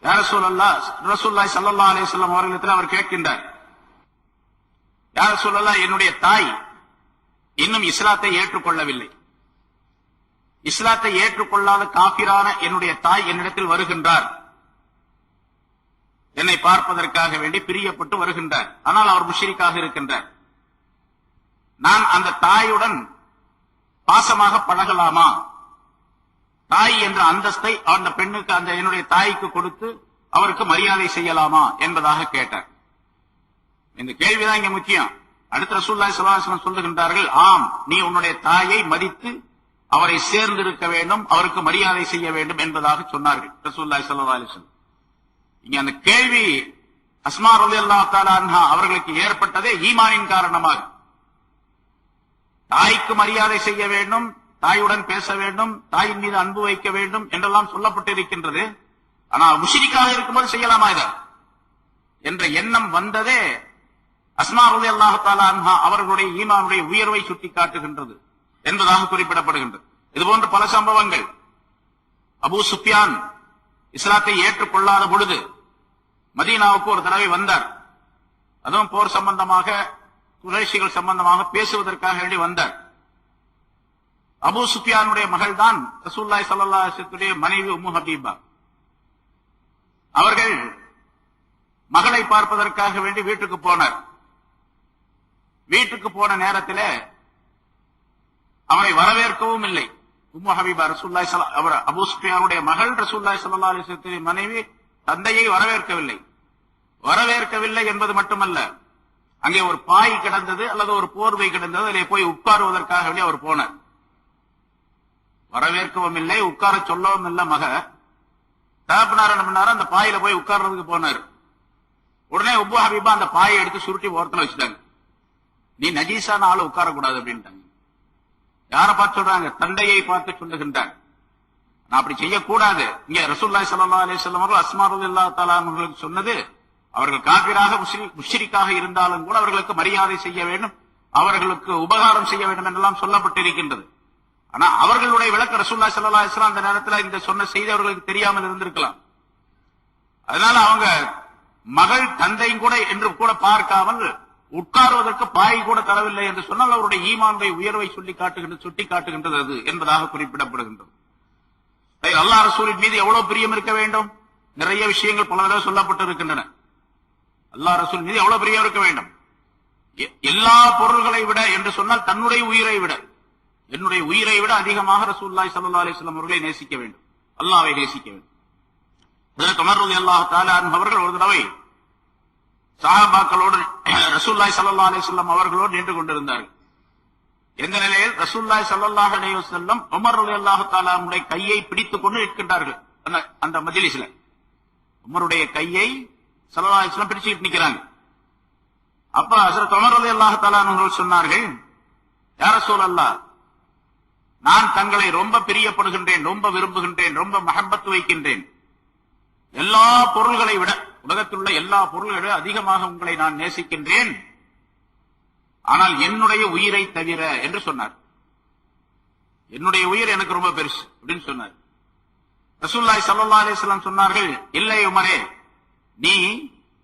யா ரசூலல்லாஹ், ரசூலுல்லாஹி ஸல்லல்லாஹு அலைஹி வஸல்லம் அவர்களிடத்தில் அவர் கேட்கின்றார், யா ரசூலல்லாஹ், என்னுடைய தாய் இன்னும் இஸ்லாத்தை ஏற்றுக்கொள்ளவில்லை. இஸ்லாத்தை ஏற்றுக்கொள்ளாத காபிரான என்னுடைய தாய் என்னிடத்தில் வருகின்றார். என்னை பார்ப்பதற்காக வேண்டி பிரியப்பட்டு வருகின்றார். ஆனால் அவர் முஷ்ரிக்காக இருக்கின்றார். நான் அந்த தாயுடன் பாசமாக பழகலாமா? தாய் என்ற அந்தஸ்தை அந்த பெண்ணுக்கு, அந்த என்னுடைய தாய்க்கு கொடுத்து அவருக்கு மரியாதை செய்யலாமா என்பதாக கேட்டார். இந்த கேள்விதான் இங்க முக்கியம். அடுத்த ரசூலுல்லாஹி ஸல்லல்லாஹு அலைஹி வஸல்லம் சொல்லுகின்றார்கள், ஆம், நீ உன்னுடைய தாயை மதித்து அவரை சேர்ந்திருக்க வேண்டும், அவருக்கு மரியாதை செய்ய வேண்டும் என்பதாக சொன்னார்கள் ரசூலுல்லாஹி ஸல்லல்லாஹு அலைஹி வஸல்லம். இங்க அந்த கேள்வி அஸ்மா ரலியல்லாஹு தஆலா அன்ஹா அவர்களுக்கு ஏற்பட்டதே ஈமானின் காரணமாக. தாய்க்கு மரியாதை செய்ய வேண்டும், தாயுடன் பேச வேண்டும், தாயின் மீது அன்பு வைக்க வேண்டும் என்றெல்லாம் சொல்லப்பட்டிருக்கின்றது. ஆனால் முஷ்ரிக்காக இருக்கும்போது செய்யலாமா இத என்ற எண்ணம் வந்ததே அஸ்மா ரலியல்லாஹு தஆலா அன்ஹா அவர்களுடைய ஈமானுடைய உயர்வை சுட்டிக்காட்டுகின்றது என்பதாக குறிப்பிடப்படுகின்றது. இதுபோன்ற பல சம்பவங்கள். அபூ சுஃபியான் இஸ்லாத்தை ஏற்றுக்கொள்ளாத பொழுது மதீனாவுக்கு ஒரு தடவை வந்தார். அதுவும் போர் சம்பந்தமாக, குறைஷிகள் சம்பந்தமாக பேசுவதற்காக வேண்டி வந்தார். அபூ சுஃபியானுடைய மகள் தான் ரசூலுல்லாஹி ஸல்லல்லாஹு அலைஹி வஸல்லம் மனைவி உம்மு ஹபீபா. அவர்கள் மகளை பார்ப்பதற்காக வேண்டி வீட்டுக்கு போனார். வீட்டுக்கு போன நேரத்தில் அவனை வரவேற்கவும் இல்லை. உம்மு ஹபீபா அபூ சுஃபியானுடைய மகள் ரசூலுல்லாஹி ஸல்லல்லாஹு அலைஹி வஸல்லம் மனைவி தந்தையை வரவேற்கவில்லை. வரவேற்கவில்லை என்பது மட்டுமல்ல, அங்கே ஒரு பாய் கிடந்தது அல்லது ஒரு போர்வை கிடந்தது, அதிலே போய் உட்காருவதற்காக வேண்டி அவர் போனார். வரவேற்கவும் இல்லை, உட்கார சொல்லவும் இல்லை. மக தகப்பனார் என்ன பண்ணாரு, அந்த பாயில போய் உட்கார்றதுக்கு போனார். உடனே உம்மு ஹபீபா அந்த பாயை எடுத்து சுருட்டி ஓரத்துல வச்சுட்டாங்க. நீ நஜீஸான ஆளு உட்காரக்கூடாது அப்படின்ட்டாங்க. யாரை பார்த்து சொல்றாங்க? தந்தையை பார்த்து சொல்லுகின்றாங்க. நான் அப்படி செய்யக்கூடாது. இங்க ரசூலுல்லாஹி ஸல்லல்லாஹு அலைஹி வஸல்லம் அவர்கள் அஸ்மா ரலியல்லாஹு தஆலா அவர்களுக்கு சொன்னது, அவர்கள் காபிராக முஷ்ரிக்காக இருந்தாலும் கூட அவர்களுக்கு மரியாதை செய்ய வேண்டும், அவர்களுக்கு உபகாரம் செய்ய வேண்டும் என்றெல்லாம் சொல்லப்பட்டிருக்கின்றது. ஆனா அவர்களுடைய விளக்க ரசூலுல்லாஹி ஸல்லல்லாஹு அலைஹி வஸல்லம் அந்த நேரத்தில் இந்த சொன்ன செய்தி அவர்களுக்கு தெரியாமல் இருந்திருக்கலாம். அதனால அவங்க மகள் தந்தையும் கூட என்று கூட பார்க்காமல் உட்கார்வதற்கு பாய் கூட தரவில்லை என்று சொன்னால் அவருடைய ஈமானுடைய உயர்வை சுட்டி காட்டுகின்றது அது என்பதாக குறிப்பிடப்படுகின்றது. அல்லாஹ் ரசூலின் மீது எவ்வளவு பிரியம் இருக்க வேண்டும்? நிறைய விஷயங்கள் பல தடவை சொல்லப்பட்டிருக்கின்றன. அல்லாஹ் ரசூல் மீது எவ்வளவு பிரியம் இருக்க வேண்டும்? எல்லா பொருள்களை விட என்று சொன்னால் தன்னுடைய உயிரை விட, என்னுடைய உயிரை விட அதிகமாக ரசூலுல்லாஹி ஸல்லல்லாஹு அலைஹி வஸல்லம் அவர்களை நேசிக்க வேண்டும், அல்லாஹ்வை நேசிக்க வேண்டும். ஹஜ்ரத் உமர் ரலியல்லாஹு தஆலா அன்ஹு அவர்கள் ஒரு தடவை சஹாபாக்களோடு ரசூலுல்லாஹி ஸல்லல்லாஹு அலைஹி வஸல்லம் அவர்களோடு நின்று கொண்டிருந்தார்கள். எந்த நிலையில் ரசூலுல்லாஹி ஸல்லல்லாஹு அலைஹி வஸல்லம் உமர் ரலியல்லாஹு தஆலா அவருடைய கையை பிடித்துக் கொண்டு நிற்கின்றார்கள். அந்த மஜ்லிஸ்ல உமருடைய கையை ஸல்லல்லாஹு அலைஹி வஸல்லம் பிடிச்சிட்டு நிக்கிறாங்க. அப்ப ஹஜ்ரத் உமர் ரலியல்லாஹு தஆலா அவர்கள் சொன்னார்கள், யா ரசூலல்லாஹ், நான் தங்களை ரொம்ப பிரியப்படுகின்றேன், ரொம்ப விரும்புகின்றேன், ரொம்ப மஹப்பத் வைக்கின்றேன். எல்லா பொருள்களை விட, உலகத்தில் உள்ள எல்லா பொருள்களை விட அதிகமாக உங்களை நான் நேசிக்கின்றேன். ஆனால் என்னுடைய உயிரை தவிர என்று சொன்னார். என்னுடைய உயிர் எனக்கு ரொம்ப பெருசு அப்படின்னு சொன்னார். ரசூலுல்லாஹி ஸல்லல்லாஹு அலைஹி வஸல்லம் சொன்னார்கள், இல்லை உமரே, நீ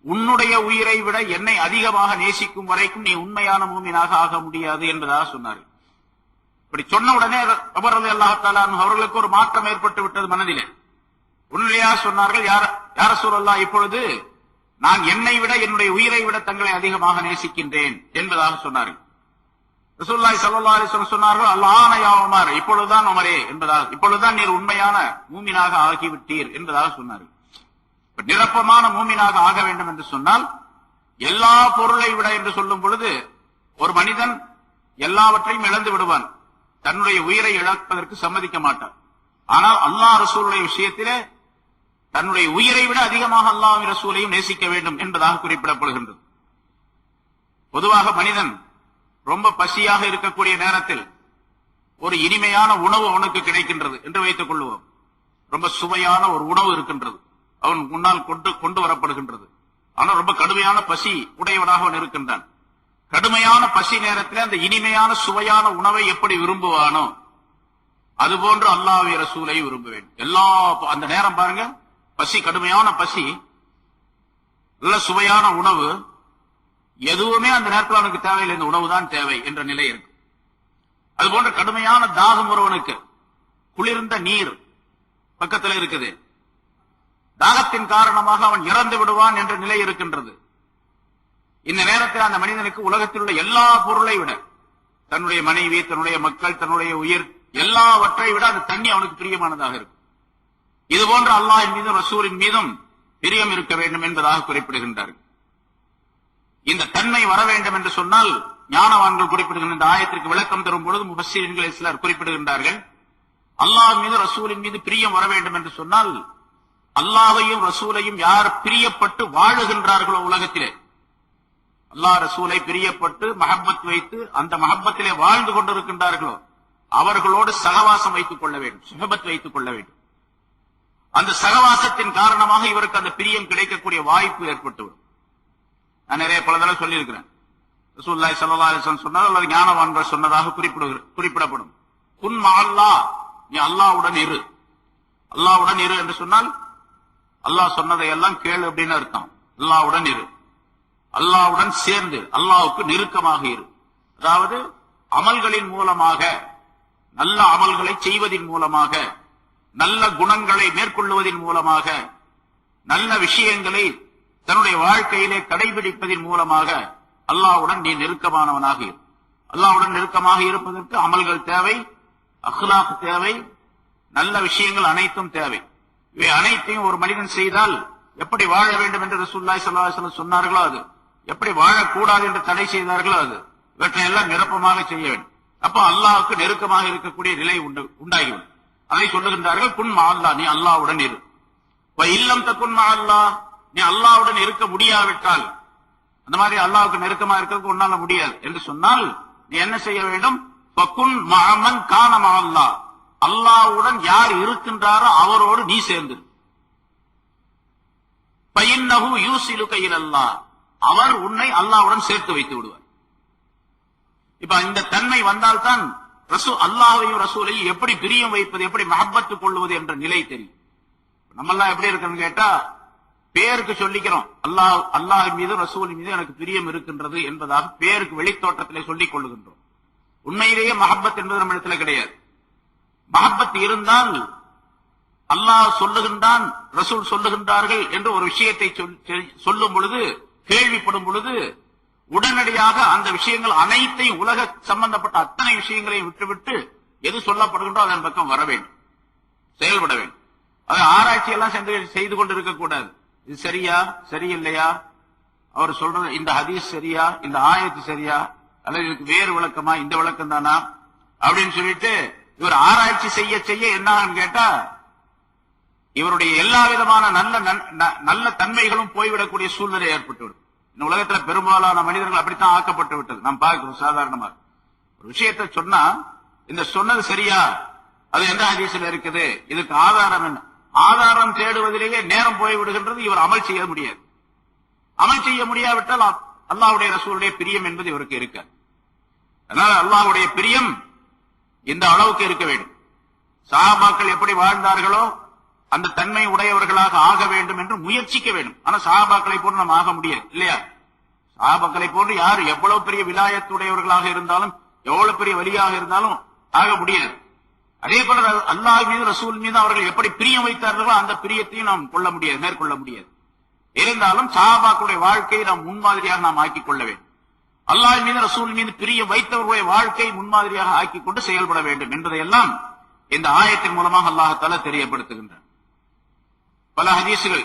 உன்னுடைய உயிரை விட என்னை அதிகமாக நேசிக்கும் வரைக்கும் நீ உண்மையான மூமினாக ஆக முடியாது என்பதாக சொன்னார்கள். இப்படி சொன்ன உடனே உமர் ரலியல்லாஹு தஆலா அவர்களுக்கு ஒரு மாற்றம் ஏற்பட்டு விட்டது மனதிலே. உண்மையாக சொன்னார்கள், யா ரசூலல்லாஹ், இப்பொழுது நான் என்னை விட என்னுடைய உயிரை விட தங்களை அதிகமாக நேசிக்கின்றேன் என்பதாக சொன்னார்கள். ரசூலுல்லாஹி ஸல்லல்லாஹு அலைஹி வஸல்லம் சொன்னார்கள், அல்லாஹ் யா உமர், இப்பொழுதுதான் உமரே என்பதாக, இப்பொழுதுதான் நீர் உண்மையான மூமினாக ஆகிவிட்டீர் என்பதாக சொன்னார்கள். நிரப்பமான மூமினாக ஆக வேண்டும் என்று சொன்னால் எல்லா பொருளை விட என்று சொல்லும் பொழுது ஒரு மனிதன் எல்லாவற்றையும் இழந்து விடுவான், தன்னுடைய உயிரை இழப்பதற்கு சம்மதிக்க மாட்டான். ஆனால் அல்லாஹ் ரசூலுடைய விஷயத்திலே தன்னுடைய உயிரை விட அதிகமாக அல்லாஹ்வின் ரசூலையும் நேசிக்க வேண்டும் என்பதாக குறிப்பிடப்படுகின்றது. பொதுவாக மனிதன் ரொம்ப பசியாக இருக்கக்கூடிய நேரத்தில் ஒரு இனிமையான உணவு அவனுக்கு கிடைக்கின்றது என்று வைத்துக் கொள்வோம். ரொம்ப சுவையான ஒரு உணவு இருக்கின்றது, அவன் முன்னால் கொண்டு வரப்படுகின்றது. ஆனால் ரொம்ப கடுமையான பசி உடையவனாக அவன் இருக்கின்றான். கடுமையான பசி நேரத்தில் அந்த இனிமையான சுவையான உணவை எப்படி விரும்புவானோ அதுபோன்று அல்லாஹ்வுடைய ரசூலை விரும்ப வேண்டும். எல்லா அந்த நேரம் பாருங்க, பசி, கடுமையான பசி, நல்ல சுவையான உணவு, எதுவுமே அந்த நேரத்தில் அவனுக்கு தேவையில்லை, இந்த உணவு தான் தேவை என்ற நிலை இருக்கு. அதுபோன்ற கடுமையான தாகம் ஒருவனுக்கு, குளிர்ந்த நீர் பக்கத்தில் இருக்குது, தாகத்தின் காரணமாக அவன் இறந்து விடுவான் என்ற நிலை இருக்கின்றது. இந்த நேரத்தில் அந்த மனிதனுக்கு உலகத்தில் உள்ள எல்லா பொருளை விட, தன்னுடைய மனைவி, தன்னுடைய மக்கள், தன்னுடைய உயிர், எல்லாவற்றை விட அந்த தண்ணி அவனுக்கு பிரியமானதாக இருக்கும். இது போன்ற அல்லாஹ்வின் மீதும் ரசூலின் மீதும் பிரியம் இருக்க வேண்டும் என்பதாக குறிப்பிடுகின்றார்கள். இந்த தன்மை வர வேண்டும் என்று சொன்னால் ஞானவான்கள் குறிப்பிடுகின்ற இந்த ஆயத்திற்கு விளக்கம் தரும் பொழுது முஃபஸ்ஸிரீன்கள் சிலர் குறிப்பிடுகின்றார்கள், அல்லாஹ் மீது ரசூலின் மீது பிரியம் வர வேண்டும் என்று சொன்னால் அல்லாஹையும் ரசூலையும் யார் பிரியப்பட்டு வாழுகின்றார்களோ உலகத்திலே, அல்லாஹ் ரசூலை பிரியப்பட்டு மஹப்பத் வைத்து அந்த மஹப்பத்திலே வாழ்ந்து கொண்டிருக்கின்றார்களோ அவர்களோடு சகவாசம் வைத்துக் கொள்ள வேண்டும், சுஹபத் வைத்துக் கொள்ள வேண்டும். அந்த சகவாசத்தின் காரணமாக இவருக்கு அந்த பிரியம் கிடைக்கக்கூடிய வாய்ப்பு ஏற்பட்டுவிடும். நான் நிறைய பல தடவை சொல்லியிருக்கிறேன். ரசூலுல்லாஹி ஸல்லல்லாஹு அலைஹி வஸல்லம் சொன்னது அல்லது ஞானவான்கள் சொன்னதாக குறிப்பிடப்படும். குன் மஅல்லாஹ், நீ அல்லாஹ்வுடன் இரு. அல்லாஹ்வுடன் இரு என்று சொன்னால் அல்லாஹ் சொன்னதை எல்லாம் கேளு அப்படின்னு அர்த்தம். அல்லாஹ்வுடன் இரு, அல்லாஹ்வுடன் சேர்ந்து அல்லாஹ்வுக்கு நெருக்கமாக இரு. அதாவது அமல்களின் மூலமாக, நல்ல அமல்களை செய்வதின் மூலமாக, நல்ல குணங்களை மேற்கொள்வதின் மூலமாக, நல்ல விஷயங்களை தன்னுடைய வாழ்க்கையிலே கடைபிடிப்பதன் மூலமாக அல்லாஹ்வுடன் நீ நெருக்கமானவனாக இரு. அல்லாஹ்வுடன் நெருக்கமாக இருப்பதற்கு அமல்கள் தேவை, அக்லாக் தேவை, நல்ல விஷயங்கள் அனைத்தும் தேவை. இவை அனைத்தையும் ஒரு மனிதன் செய்தால் எப்படி வாழ வேண்டும் என்று ரசூலுல்லாஹி ஸல்லல்லாஹு அலைஹி வஸல்லம் சொன்னார்களோ அது, எப்படி வாழக்கூடாது என்று தடை செய்தார்களோ அது, இவற்றை எல்லாம் நிரப்பமாக செய்ய வேண்டும். அப்ப அல்லாஹ்வுக்கு நெருக்கமாக இருக்கக்கூடிய நிலை உண்டாகிவிடும். அதை சொல்லுகின்றார்கள், குன் மஅல்லாஹ், நீ அல்லாஹ்வுடன் இரு. வ இல்லம் தகுன் மஅல்லாஹ், நீ அல்லாஹ்வுடன் இருக்க முடியாவிட்டால், அந்த மாதிரி அல்லாஹ்வுக்கு நெருக்கமாக இருக்கிறதுக்கு உன்னால முடியாது என்று சொன்னால் நீ என்ன செய்ய வேண்டும்? ஃபகுன் மஅமன் கான மஅல்லாஹ், அல்லாஹ்வுடன் யார் இருக்கின்றாரோ அவரோடு நீ சேர்ந்து. ஃபஇன்னஹு யூசிலுக இலல்லாஹ், அவர் உன்னை அல்லாஹ்வுடன் சேர்த்து வைத்து விடுவார். இப்ப இந்த தன்மை வந்தால்தான் அல்லாஹ்வையும் ரசூலையும் எப்படி பிரியம் வைப்பது, எப்படி மஹப்பத்து கொள்வது என்ற நிலை தெரியும். நம்ம எல்லாம் எப்படி இருக்கணும்னு கேட்டா, பேருக்கு சொல்லிக்கிறோம் அல்லாஹ் மீது ரசூல் மீது எனக்கு பிரியம் இருக்கின்றது என்பதாக பேருக்கு வெளித்தோட்டத்திலே சொல்லிக் கொள்ளுகின்றோம். உண்மையிலேயே மஹப்பத் என்பது நம்ம இடத்துல கிடையாது. மஹப்பத் இருந்தால் அல்லாஹ் சொல்லுகின்றான், ரசூல் சொல்லுகின்றார்கள் என்று ஒரு விஷயத்தை சொல்லும் பொழுது, கேள்விப்படும் பொழுது உடனடியாக அந்த விஷயங்கள் அனைத்தையும், உலக சம்பந்தப்பட்ட அத்தனை விஷயங்களையும் விட்டுவிட்டு எது சொல்லப்படுகின்றோ அதன் பக்கம் வர வேண்டும், செயல்பட வேண்டும். அதை ஆராய்ச்சி எல்லாம் செய்து கொண்டிருக்க கூடாது. இது சரியா சரியில்லையா, அவர் சொல்றது இந்த ஹதீஸ் சரியா, இந்த ஆயத்து சரியா, அல்லது இதுக்கு வேறு விளக்கமா, இந்த விளக்கம் தானா அப்படின்னு சொல்லிட்டு இவர் ஆராய்ச்சி செய்ய செய்ய என்ன கேட்டா, இவருடைய எல்லா விதமான நல்ல தன்மைகளும் போய்விடக்கூடிய சூழ்நிலை ஏற்பட்டுவிடும். இந்த உலகத்துல பெரும்பாலான மனிதர்கள் அப்படித்தான் ஆக்கப்பட்டு விட்டது. நாம் பார்க்கிறோம். சாதாரணமாக ஒரு விஷயத்தை சொன்னா, இந்த சொன்னது சரியா, அது எந்த ஹதீஸ்ல இருக்குது, இதுக்கு ஆதாரம் என்ன, ஆதாரம் தேடுவதிலேயே நேரம் போய்விடுகின்றது. இவர் அமல் செய்ய முடியாது. அமல் செய்ய முடியாவிட்டால் அல்லாஹ்வுடைய ரசூலுடைய பிரியம் என்பது இவருக்கு இருக்காது. அதனால அல்லாஹ்வுடைய பிரியம் இந்த அளவுக்கு இருக்க வேண்டும். சஹாபாக்கள் எப்படி வாழ்ந்தார்களோ அந்த தன்மை உடையவர்களாக ஆக வேண்டும் என்று முயற்சிக்க வேண்டும். ஆனா சஹாபாக்களை போன்று நம்ம ஆக முடியாது இல்லையா? சஹாபாக்களை போன்று யார் எவ்வளவு பெரிய விலாயத்துடையவர்களாக இருந்தாலும், எவ்வளவு பெரிய வலியாக இருந்தாலும் ஆக முடியாது. அதே போல அல்லாஹ் மீது ரசூல் மீது அவர்கள் எப்படி பிரியம் வைத்தார்களோ அந்த பிரியத்தையும் நாம் கொள்ள முடியாது, மேற்கொள்ள முடியாது. இருந்தாலும் சஹாபாக்களுடைய வாழ்க்கையை நாம் முன்மாதிரியாக நாம் ஆக்கிக் கொள்ள வேண்டும். அல்லாஹ் மீது ரசூல் மீது பிரியம் வைத்தவர்களுடைய வாழ்க்கை முன்மாதிரியாக ஆக்கிக் கொண்டு செயல்பட வேண்டும் என்பதையெல்லாம் இந்த ஆயத்தின் மூலமாக அல்லாஹ் தஆலா தெரியப்படுத்துகின்றார். பல ஹதீசுகள்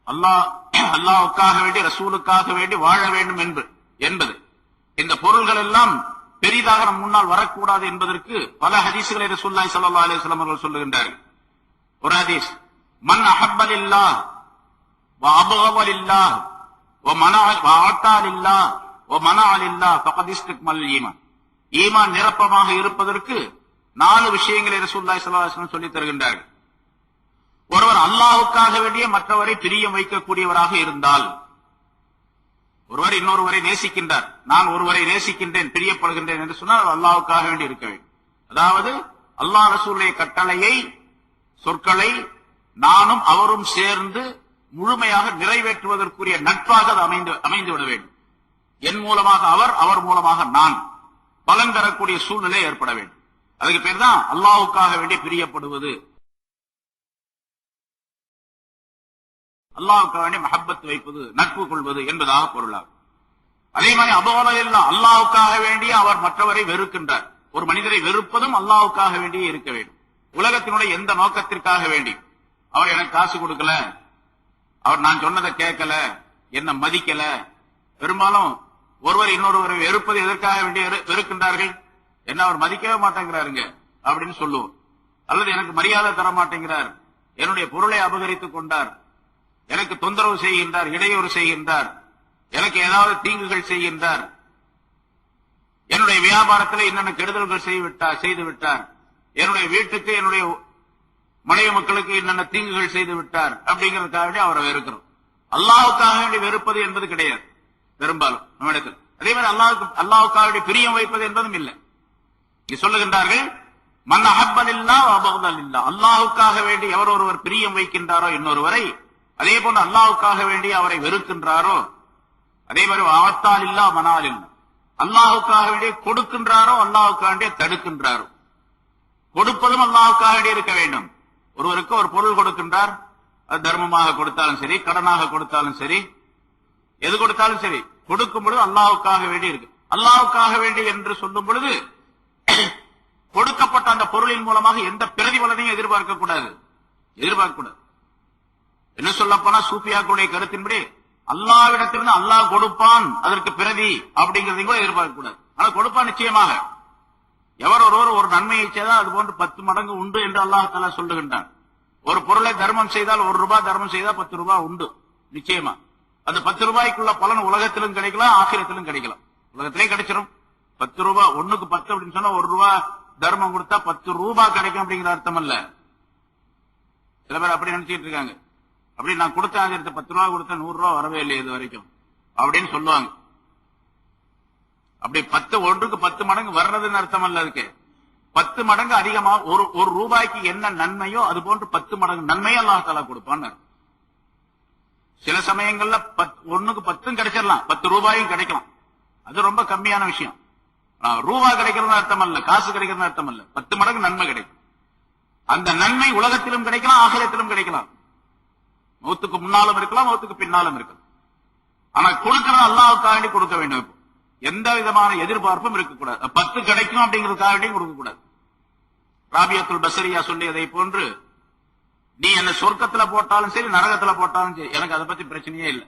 அல்லாஹ்வுக்காக வேண்டி, ரசூலுக்காக வேண்டி வாழ வேண்டும் என்பது, இந்த பொருள்கள் எல்லாம் பெரிதாக நம் முன்னால் வரக்கூடாது என்பதற்கு பல ஹதீசுகளை ரசூலுல்லாஹி ஸல்லல்லாஹு அலைஹி வஸல்லம் அவர்கள் சொல்லுகின்றார்கள். ஒரு ஹதீஸ், மன் அஹப்ப லில்லாஹ் வ அபகத லில்லாஹ் வ அத்தா லில்லாஹ் வ மனஅ லில்லாஹ் ஃபகத் இஸ்தக்மல் ஈமான். ஈமான் நிரப்பமாக இருப்பதற்கு 4 விஷயங்களை ரசூலுல்லாஹி ஸல்லல்லாஹு அலைஹி வஸல்லம் சொல்லித் தருகின்றார்கள். ஒருவர் அல்லாஹ்வுக்காக வேண்டிய மற்றவரை பிரியம் வைக்கக்கூடியவராக இருந்தால், ஒருவர் இன்னொருவரை நேசிக்கின்றார், நான் ஒருவரை நேசிக்கின்றேன், பிரியப்படுகின்றேன் என்று சொன்னால் அல்லாஹ்வுக்காக வேண்டி இருக்க வேண்டும். அதாவது அல்லாஹ் ரசூலுடைய கட்டளையை, சொற்களை நானும் அவரும் சேர்ந்து முழுமையாக நிறைவேற்றுவதற்குரிய நட்பாக அது அமைந்து விட வேண்டும். என் மூலமாக அவர், அவர் மூலமாக நான், பலன் தரக்கூடிய சூழ்நிலை ஏற்பட வேண்டும். அதுக்கு பேர் தான் அல்லாஹ்வுக்காக வேண்டி பிரியப்படுவது, அல்லாஹ்வுக்காக வேண்டி மஹப்பத் வைப்பது, நட்பு கொள்வது என்பதாக பொருளாகும். அதே மாதிரி அபோலெல்லாம் அல்லாஹ்வுக்காக வேண்டி அவர் மற்றவரை வெறுக்கின்றார். ஒரு மனிதரை வெறுப்பதும் அல்லாஹ்வுக்காக வேண்டியே இருக்க வேண்டும். உலகத்தினுடைய எந்த நோக்கத்திற்காக வேண்டி, அவர் எனக்கு காசு கொடுக்கல, அவர் நான் சொன்னதை கேட்கல, என்ன மதிக்கல. பெரும்பாலும் ஒருவர் இன்னொருவரை வெறுப்பது எதற்காக வேண்டி வெறுக்கின்றார்கள்? என்ன அவர் மதிக்கவே மாட்டேங்கிறாருங்க அப்படின்னு சொல்லுவோம். அல்லது எனக்கு மரியாதை தர மாட்டேங்கிறார், என்னுடைய பொருளை அபகரித்துக் கொண்டார், எனக்கு தொந்தரவு செய்கின்றார், இடையூறு செய்கின்றார், எனக்கு ஏதாவது தீங்குகள் செய்கின்றார், என்னுடைய வியாபாரத்தில் என்னென்ன கெடுதல்கள் செய்து விட்டார், என்னுடைய வீட்டுக்கு, என்னுடைய மனைவி மக்களுக்கு என்னென்ன தீங்குகள் செய்து விட்டார் அப்படிங்கிறதுக்காக வேண்டி அவரை வெறுக்கிறோம். அல்லாஹ்வுக்காக வேண்டி வெறுப்பது என்பது கிடையாது பெரும்பாலும் நம்மிடத்தில். அதே மாதிரி அல்லாஹ்வுக்காக வேண்டி பிரியம் வைப்பது என்பதும் இல்லை. சொல்லுகின்றார்கள், மன் அஹப்பலில்லாஹ் வ அபகதலில்லாஹ், அல்லாஹ்வுக்காக வேண்டி எவர் ஒருவர் பிரியம் வைக்கின்றாரோ இன்னொருவரை, அதே போன்று அல்லாஹ்வுக்காக வேண்டி அவரை வெறுக்கின்றாரோ, அதே மாதிரி அவத்தால் இல்லா மனால் இல்லா, அல்லாஹ்வுக்காக வேண்டிய கொடுக்கின்றாரோ அல்லாஹ்வுக்காக வேண்டிய தடுக்கின்றாரோ. கொடுப்பதும் அல்லாஹ்வுக்காக வேண்டி இருக்க வேண்டும். ஒருவருக்கு ஒரு பொருள் கொடுக்கின்றார், அது தர்மமாக கொடுத்தாலும் சரி, கடனாக கொடுத்தாலும் சரி, எது கொடுத்தாலும் சரி, கொடுக்கும் பொழுது அல்லாஹ்வுக்காக வேண்டி இருக்கு. அல்லாஹ்வுக்காக வேண்டி என்று சொல்லும் பொழுது கொடுக்கப்பட்ட அந்த பொருளின் மூலமாக எந்த பிரதிபலனையும் எதிர்பார்க்க கூடாது. என்ன சொல்ல போனா சூஃபியாக்களுடைய கருத்தின்படி அல்லாஹ்விடத்திலிருந்து அல்லாஹ் கொடுப்பான், அதற்கு பிரதி அப்படிங்கறதையும் கூட எதிர்பார்க்க கூடாது. ஆனா கொடுப்பான் நிச்சயமாக. எவர் ஒருவர் ஒரு நன்மையை செய்தால் அது போன்று 10 மடங்கு உண்டு என்று அல்லாஹ் தஆலா சொல்லுகின்றான். ஒரு பொருளை தர்மம் செய்தால் 1 ரூபாய் தர்மம் செய்தால் 10 ரூபாய் உண்டு நிச்சயமா. அந்த 10 ரூபாய்க்குள்ள பலன் உலகத்திலும் கிடைக்கலாம், ஆகிரத்திலும் கிடைக்கலாம். உலகத்திலே கிடைச்சிடும். 10 ரூபாய், 1க்கு 10 அப்படின்னு சொன்னா 1 ரூபாய் தர்மம் கொடுத்தா 10 ரூபாய் கிடைக்கும் அப்படிங்கிற அர்த்தம் அல்ல. சில பேர் அப்படி நினைச்சிட்டு இருக்காங்க. அப்படி நான் கொடுத்தேன் 10 ரூபாய் கொடுத்தேன், 100 ரூபாய் வரவே இல்லை இது வரைக்கும் அப்படின்னு சொல்லுவாங்க. அப்படி 1க்கு 10 மடங்கு வர்றதுன்னு அர்த்தம் அல்ல. அதுக்கு 10 மடங்கு அதிகமா ஒரு ரூபாய்க்கு என்ன நன்மையோ அது போன்று 10 மடங்கு நன்மையை அல்லாஹ் தஆலா கொடுப்பான்னு. சில சமயங்கள்ல 1க்கு 10 கிடைச்சிடலாம், 10 ரூபாயும் கிடைக்கலாம். அது ரொம்ப கம்மியான விஷயம். ரூபாய் கிடைக்கிறது அர்த்தம் அல்ல, காசு கிடைக்கிறது அர்த்தம் அல்ல. 10 மடங்கு நன்மை கிடைக்கும். அந்த நன்மை உலகத்திலும் கிடைக்கலாம், ஆகிரத்திலும் கிடைக்கலாம். மௌத்துக்கு முன்னாலும் இருக்கலாம், மௌத்துக்கு பின்னாலும் இருக்கலாம். ஆனா கொடுக்கிறது அல்லாஹ்வுக்காக வேண்டி கொடுக்க வேண்டும். எந்த விதமான எதிர்பார்ப்பும் இருக்கக்கூடாது. 10 கிடைக்கும் அப்படிங்கிறதுக்காக வேண்டி கொடுக்க கூடாது. ராபியத்துல் பஸரியா சொல்லியதை போன்று, நீ என்ன சொர்க்கத்துல போட்டாலும் சரி, நரகத்துல போட்டாலும் சரி, எனக்கு அதை பத்தி பிரச்சனையே இல்லை.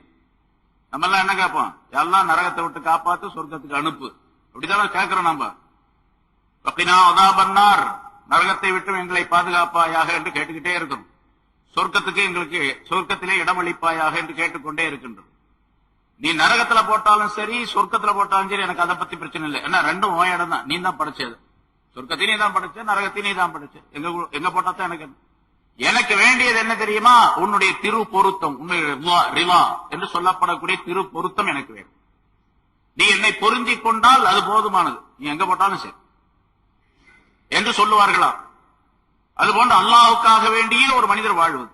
நம்ம எல்லாம் என்ன கேட்போம்? எல்லாம் நரகத்தை விட்டு காப்பாத்து, சொர்க்கத்துக்கு அனுப்பு, அப்படித்தானே கேட்கிறோம் நம்ம. வக்கினா அதாபன்னார், நரகத்தை விட்டு எங்களை பாதுகாப்பாயாக என்று கேட்டுக்கிட்டே இருக்கணும். சொர்க்கத்துக்கு எங்களுக்கு சொர்க்கத்திலே இடமளிப்பாயாக என்று கேட்டுக்கொண்டே இருக்கின்றோம். நீ நரகத்துல போட்டாலும் சரி, சொர்க்கத்துல போட்டாலும் சரி, எனக்கு அதை பத்தி பிரச்சனை இல்லை. ஏன்னா ரெண்டும் ஓ இடம் தான். நீ தான் படைச்சது. சொர்க்கத்தையும் நீ தான் படைச்ச, நரகத்தையும் நீ தான் படைச்ச. எங்க போட்டாதான் எனக்கு வேண்டியது என்ன தெரியுமா? உன்னுடைய திரு பொருத்தம், உன்னுடைய ரிவா என்று சொல்லப்படக்கூடிய திரு பொருத்தம் எனக்கு வேணும். நீ என்னை பொருந்திக் கொண்டால் அது போதுமானது, நீ எங்க போட்டாலும் சரி என்று சொல்லுவார்களா? அதுபோன்று அல்லாஹ்வுக்காக வேண்டியே ஒரு மனிதர் வாழ்வது,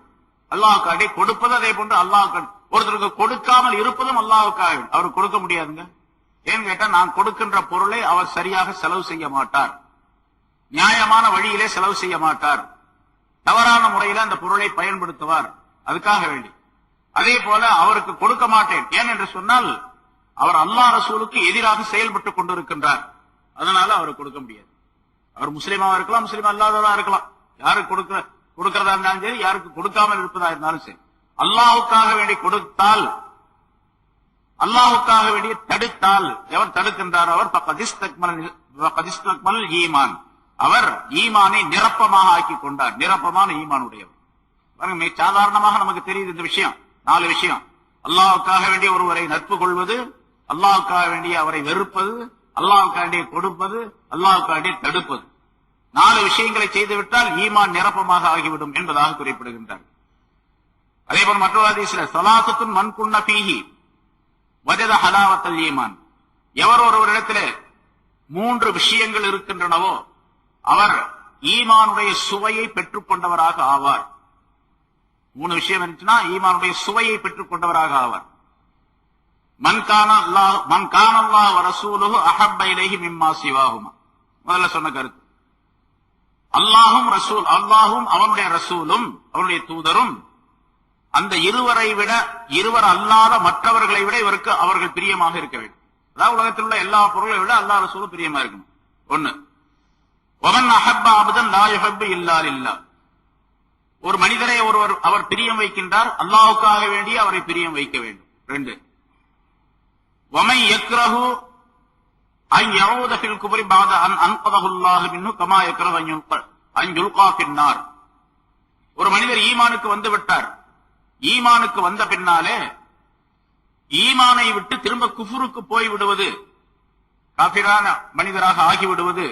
அல்லாஹ்வுக்காக கொடுப்பது, அதே போன்று அல்லாஹ் ஒருத்தருக்கு கொடுக்காமல் இருப்பதும் அல்லாஹ்வுக்காக. அவருக்கு கொடுக்க முடியாதுங்க. ஏன்னு கேட்டா, நான் கொடுக்கின்ற பொருளை அவர் சரியாக செலவு செய்ய மாட்டார், நியாயமான வழியிலே செலவு செய்ய மாட்டார், தவறான முறையில அந்த பொருளை பயன்படுத்துவார். அதுக்காக வேண்டி அதே போல அவருக்கு கொடுக்க மாட்டேன். ஏன் என்று சொன்னால், அவர் அல்லாஹ் ரசூலுக்கு எதிராக செயல்பட்டுக் கொண்டிருக்கின்றார். அதனால அவருக்கு கொடுக்க முடியாது. அவர் முஸ்லீமாக இருக்கலாம், முஸ்லீம் அல்லாததா இருக்கலாம். யாருக்கு கொடுக்கிறதா இருந்தாலும் சரி, யாருக்கு கொடுக்காமல் இருப்பதா இருந்தாலும் சரி, அல்லாஹ்வுக்காக வேண்டி கொடுத்தால், அல்லாஹ்வுக்காக வேண்டி தடுத்தால், எவர் தடுக்கின்றார் அவர் பகதிஸ்தக்மல் ஈமான், அவர் ஈமானை நிரப்பமாக ஆக்கி கொண்டார். நிரப்பமான ஈமான் உடையவர். சாதாரணமாக நமக்கு தெரியுது இந்த விஷயம். 4 விஷயம். அல்லாஹ்வுக்காக வேண்டிய ஒருவரை நட்பு கொள்வது, அல்லாஹ்வுக்காக வேண்டிய அவரை வெறுப்பது, அல்லாஹ்வுக்காக வேண்டிய கொடுப்பது, அல்லாஹ்வுக்காக வேண்டிய தடுப்பது. 4 விஷயங்களை செய்துவிட்டால் ஈமான் நிரப்பமாக ஆகிவிடும் என்பதாக குறிப்பிடுகின்றார். அதே போல மற்றொரு ஹதீஸ்ல, ஸலாஸத்துன் மன் குன்ன ஃபீஹி வஜத ஹலாவத்தல் ஈமான், எவர் ஒருவரிடத்திலே 3 விஷயங்கள் இருக்கின்றனவோ அவர் ஈமானுடைய சுவையை பெற்றுக் கொண்டவராக ஆவார். 3 விஷயம் இருந்துச்சுன்னா ஈமானுடைய சுவையை பெற்றுக் கொண்டவராக ஆவார். மன் கான அல்லாஹ் வ ரசூலுஹு அஹப்ப இலைஹி மிம்மா சிவாஹுமா. முதல்ல சொன்ன கருத்து, அல்லாஹும் அவனுடைய ரசூலும் அவனுடைய தூதரும் அந்த இருவர் அல்லாத மற்றவர்களை விட இவருக்கு அவர்கள் பிரியமாக இருக்க வேண்டும். அதாவது உலகத்தில் உள்ள எல்லா பொருளை விட அல்லாஹ் ரசூலும் பிரியமா இருக்கணும். 1. வமன் அஹப்ப அப்தன் லா யுஹிப்பு இல்லா லில்லாஹ். ஒரு மனிதரை ஒருவர் அவர் பிரியம் வைக்கின்றார், அல்லாஹ்வுக்காக வேண்டி அவரை பிரியம் வைக்க வேண்டும். 2. வமன் யக்ரஹு அன் யஊத ஃபில் குஃப்ரி பஅத அன் அன்கதஹு அல்லாஹு மின்ஹு கமா யக்ரஹு அன் யுல்கா ஃபின்னார். ஒரு மனிதர் ஈமானுக்கு வந்து விட்டார், ஈமானுக்கு வந்த பின்னாலே ஈமானை விட்டு திரும்ப குஃப்ருக்கு போய் விடுவது, காஃபிரான மனிதராக ஆகிவிடுவது,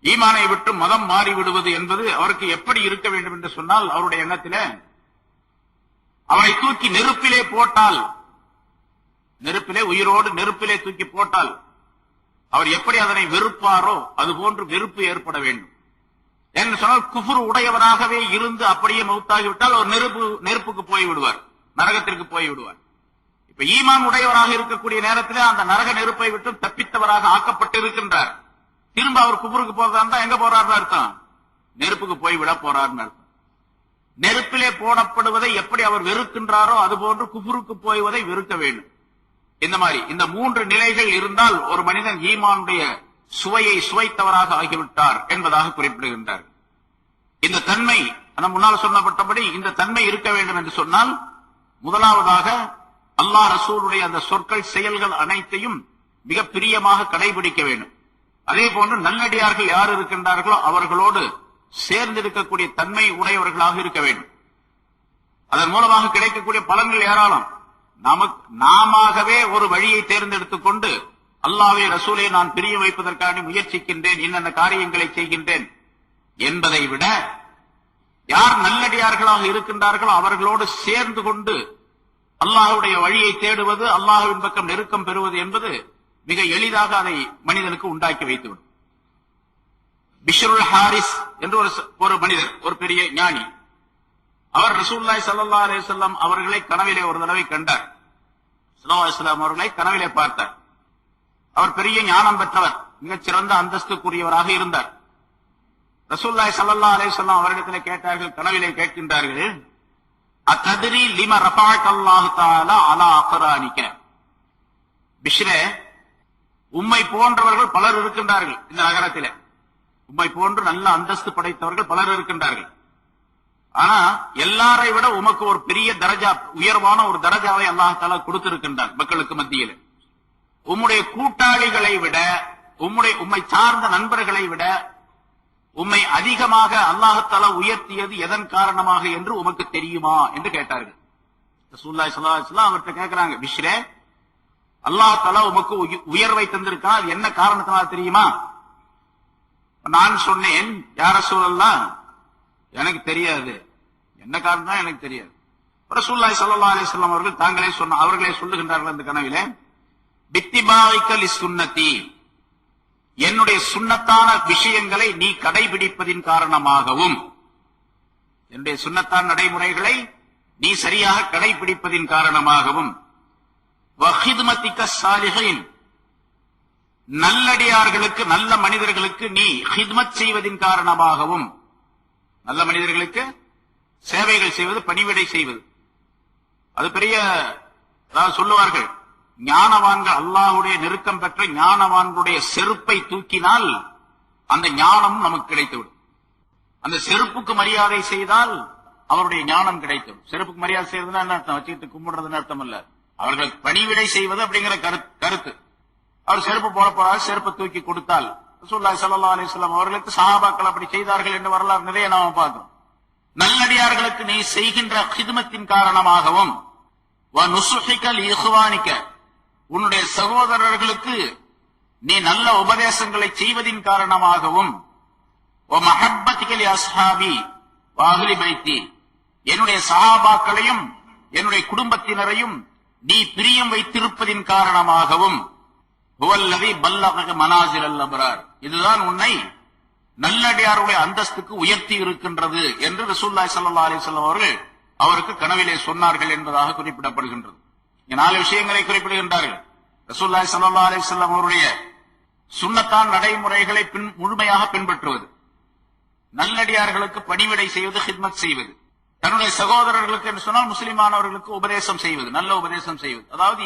ஈமானை விட்டு மதம் மாறி விடுவது என்பது அவருக்கு எப்படி இருக்க வேண்டும் என்று சொன்னால், அவருடைய எண்ணத்திலே அவரை தூக்கி நெருப்பிலே போட்டால், உயிரோடு நெருப்பிலே தூக்கி போட்டால் அவர் எப்படி அதனை வெறுப்பாரோ அதுபோன்று வெறுப்பு ஏற்பட வேண்டும் என்று சொன்னால், குஃப்ர் உடையவராகவே இருந்து அப்படியே மௌத்தாகிவிட்டால் அவர் நெருப்புக்கு போய் விடுவார், நரகத்திற்கு போய் விடுவார். இப்ப ஈமான் உடையவராக இருக்கக்கூடிய நேரத்தில் அந்த நரக நெருப்பை விட்டு தப்பித்தவராக ஆக்கப்பட்டு இருக்கின்றார். திரும்ப அவர் குஃப்ருக்கு போறதா எங்க போறாருன்னு அர்த்தம், நெருப்புக்கு போய் விட போறாருன்னு அர்த்தம். நெருப்பிலே போடப்படுவதை எப்படி அவர் வெறுக்கின்றாரோ அதுபோன்று குஃப்ருக்கு போய்வதை வெறுக்க வேண்டும். இந்த மாதிரி இந்த 3 நிலைகள் இருந்தால் ஒரு மனிதன் ஈமானுடைய சுவையை சுவைத்தவராக ஆகிவிட்டார் என்பதாக குறிப்பிடுகின்றார். இந்த தன்மை முன்னால் சொல்லப்பட்டபடி இந்த தன்மை இருக்க வேண்டும் என்று சொன்னால், முதலாவதாக அல்லாஹ் ரசூலுடைய அந்த சொற்கள் செயல்கள் அனைத்தையும் மிக பிரியமாக கடைபிடிக்க வேண்டும். அதே போன்று நல்லடியார்கள் யார் இருக்கின்றார்களோ அவர்களோடு சேர்ந்திருக்கக்கூடிய தன்மை உடையவர்களாக இருக்க வேண்டும். அதன் மூலமாக கிடைக்கக்கூடிய பலன்கள் ஏராளம். நாமவே ஒரு வழியை தேர்ந்தெடுத்துக் கொண்டு அல்லாஹ்வை ரசூலை நான் பிரிய வைப்பதற்காக முயற்சிக்கின்றேன், இன்னென்ன காரியங்களை செய்கின்றேன் என்பதை விட யார் நல்லடியார்களாக இருக்கின்றார்களோ அவர்களோடு சேர்ந்து கொண்டு அல்லாஹ்வுடைய வழியை தேடுவது, அல்லாஹ்வின் பக்கம் நெருக்கம் பெறுவது என்பது மிக எளிதாக அதை மனிதனுக்கு உண்டாக்கி வைத்துவிடும். பிஷ்ருல் ஹாரிஸ் என்று ஒரு மனிதர், ஒரு பெரிய ஞானி, அவர் ரசூலுல்லாஹி ஸல்லல்லாஹு அலைஹி வஸல்லம் அவர்களை கனவிலே ஒரு தடவை கண்டார். ஸல்லல்லாஹு அலைஹி வஸல்லம் அவர்களை கனவிலே பார்த்தார். அவர் பெரிய ஞானம் பெற்றவர், மிகச்சிறந்த அந்தஸ்துக்குரியவராக இருந்தார். ரசூலுல்லாஹி ஸல்லல்லாஹு அலைஹி வஸல்லம் அவரிடத்திலே கேட்டார்கள், கனவிலே கேட்கின்றார்கள், அத்தத்ரி லிம ரஃபஅக அல்லாஹு தஆலா அலா அக்ரானிக. பிஷ்ரே, உம்மை போன்றவர்கள் பலர் இருக்கின்றார்கள் இந்த நகரத்திலே, உம்மை போன்று நல்ல அந்தஸ்து படைத்தவர்கள் பலர் இருக்கின்றார்கள். ஆனா எல்லாரை விட உமக்கு ஒரு பெரிய தரஜா, உயர்வான ஒரு தரஜாவை அல்லாஹ் தஆலா கொடுத்திருக்கின்றார் மக்களுக்கு மத்தியில். உம்முடைய கூட்டாளிகளை விட, உம்மை சார்ந்த நண்பர்களை விட உம்மை அதிகமாக அல்லாஹ் தஆலா உயர்த்தியது எதன் காரணமாக என்று உமக்கு தெரியுமா என்று கேட்டார்கள். ரசூலுல்லாஹி ஸல்லல்லாஹு அலைஹி வஸல்லம் அவர்கிட்ட கேட்கிறாங்க, பிஷ்ரே, அல்லாஹ் தஆலா உமக்கு உயர்வை தந்திருக்கான், அது என்ன காரணத்தினால் தெரியுமா? நான் சொன்னேன், யா ரசூலல்லாஹ், எனக்கு தெரியாது, என்ன காரணம் எனக்கு தெரியாது. ரசூலுல்லாஹி ஸல்லல்லாஹு அலைஹி வஸல்லம் அவர்கள் அவர்களே சொல்லுகின்றார்கள் அந்த கனவிலே, பித்திபாயிக லிசுன்னதி, என்னுடைய சுன்னத்தான விஷயங்களை நீ கடைபிடிப்பதின் காரணமாகவும், என்னுடைய சுன்னத்தான நடைமுறைகளை நீ சரியாக கடைபிடிப்பதின் காரணமாகவும், வஹித்மதிக ஸாலிஹீன், நல்லடியார்களுக்கு நல்ல மனிதர்களுக்கு நீ ஹித்மத் செய்வதின் காரணமாகவும், நல்ல மனிதர்களுக்கு சேவைகள் செய்வது, பணிவிடை செய்வது, அது பெரிய, அதாவது சொல்லுவார்கள், ஞானவான்கள், அல்லாஹ்வுடைய நெருக்கம் பெற்ற ஞானவான்களுடைய செருப்பை தூக்கினால் அந்த ஞானம் நமக்கு கிடைத்துவிடும். அந்த செருப்புக்கு மரியாதை செய்தால் அவருடைய ஞானம் கிடைத்துவிடும். செருப்புக்கு மரியாதை செய்வதுன்னா என்ன அர்த்தம்? வச்சுக்கிட்டு கும்பிடுறதுன்னு அர்த்தம் இல்ல, அவர்கள் பணிவிடை செய்வது அப்படிங்கிற கருத்து. அவர் செருப்பு போட போறாரு, செருப்பை தூக்கி கொடுத்தால், ரசூலுல்லாஹி ஸல்லல்லாஹு அலைஹி வஸல்லம் அவர்களுக்கு சஹாபாக்கள் அப்படி செய்தார்கள் என்று வரலாறு நிறைய நாம பார்த்தோம். நல்லடியார்களுக்கு நீ செய்கின்ற ஹித்மத்தின் காரணமாகவும், வ நுசுஹிக லிஇஹ்வானிக, உன்னுடைய சகோதரர்களுக்கு நீ நல்ல உபதேசங்களை செய்வதின் காரணமாகவும், வ மஹப்பதிக லிஅஸ்ஹாபி வ அஹ்லி பைத்தி, என்னுடைய சஹாபாக்களையும் என்னுடைய குடும்பத்தினரையும் நீ பிரியம் வைத்திருப்பதின் காரணமாகவும், ஹுவல்லதி பல்லக மனாசில் அல் அப்ரார், இதுதான் உன்னை நல்லடியாருடைய அந்தஸ்துக்கு உயர்த்தி இருக்கின்றது என்று ரசூலுல்லாஹி ஸல்லல்லாஹு அலைஹி வஸல்லம் அவர்கள் அவருக்கு கனவிலே சொன்னார்கள் என்பதாக குறிப்பிடப்படுகின்றது. 4 விஷயங்களை குறிப்பிடுகின்றார்கள். ரசூலுல்லாஹி ஸல்லல்லாஹு அலைஹி வஸல்லம் அவருடைய சுன்னத்தான் நடைமுறைகளை முழுமையாக பின்பற்றுவது, நல்லடியார்களுக்கு பணிவிடை செய்வது, ஹித்மத் செய்வது, தன்னுடைய சகோதரர்களுக்கு என்று சொன்னால் முஸ்லிமானவர்களுக்கு உபதேசம் செய்வது, நல்ல உபதேசம் செய்வது, அதாவது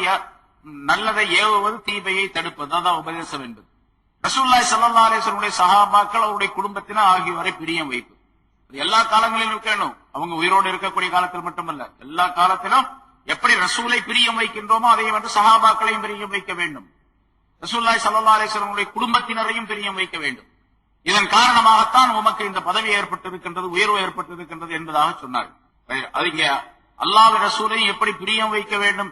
நல்லதை ஏவுவது, தீமையை தடுப்பது, அதான் உபதேசம் என்பது. ரசூலுல்லாஹி ஸல்லல்லாஹு அலைஹி வஸல்லம் சஹாபாக்கள் அவருடைய குடும்பத்தினர் ஆகியோரை பிரியம் வைப்பு எல்லா காலங்களிலும் இருக்கணும். அவங்க உயிரோடு இருக்கக்கூடிய காலத்தில் மட்டுமல்ல, எல்லா காலத்திலும் எப்படி ரசூலை பிரியம் வைக்கின்றோமோ அதே வந்து சஹாபாக்களையும் பிரியம் வைக்க வேண்டும். ரசூலுல்லாஹி ஸல்லல்லாஹு அலைஹி வஸல்லம் குடும்பத்தினரையும் பிரியம் வைக்க வேண்டும். இதன் காரணமாகத்தான் உமக்கு இந்த பதவி ஏற்பட்டிருக்கின்றது, உயர்வு ஏற்பட்டிருக்கின்றது என்பதாக சொன்னார். அதுங்க அல்லாஹ்வின் ரசூலையும் எப்படி பிரியம் வைக்க வேண்டும்,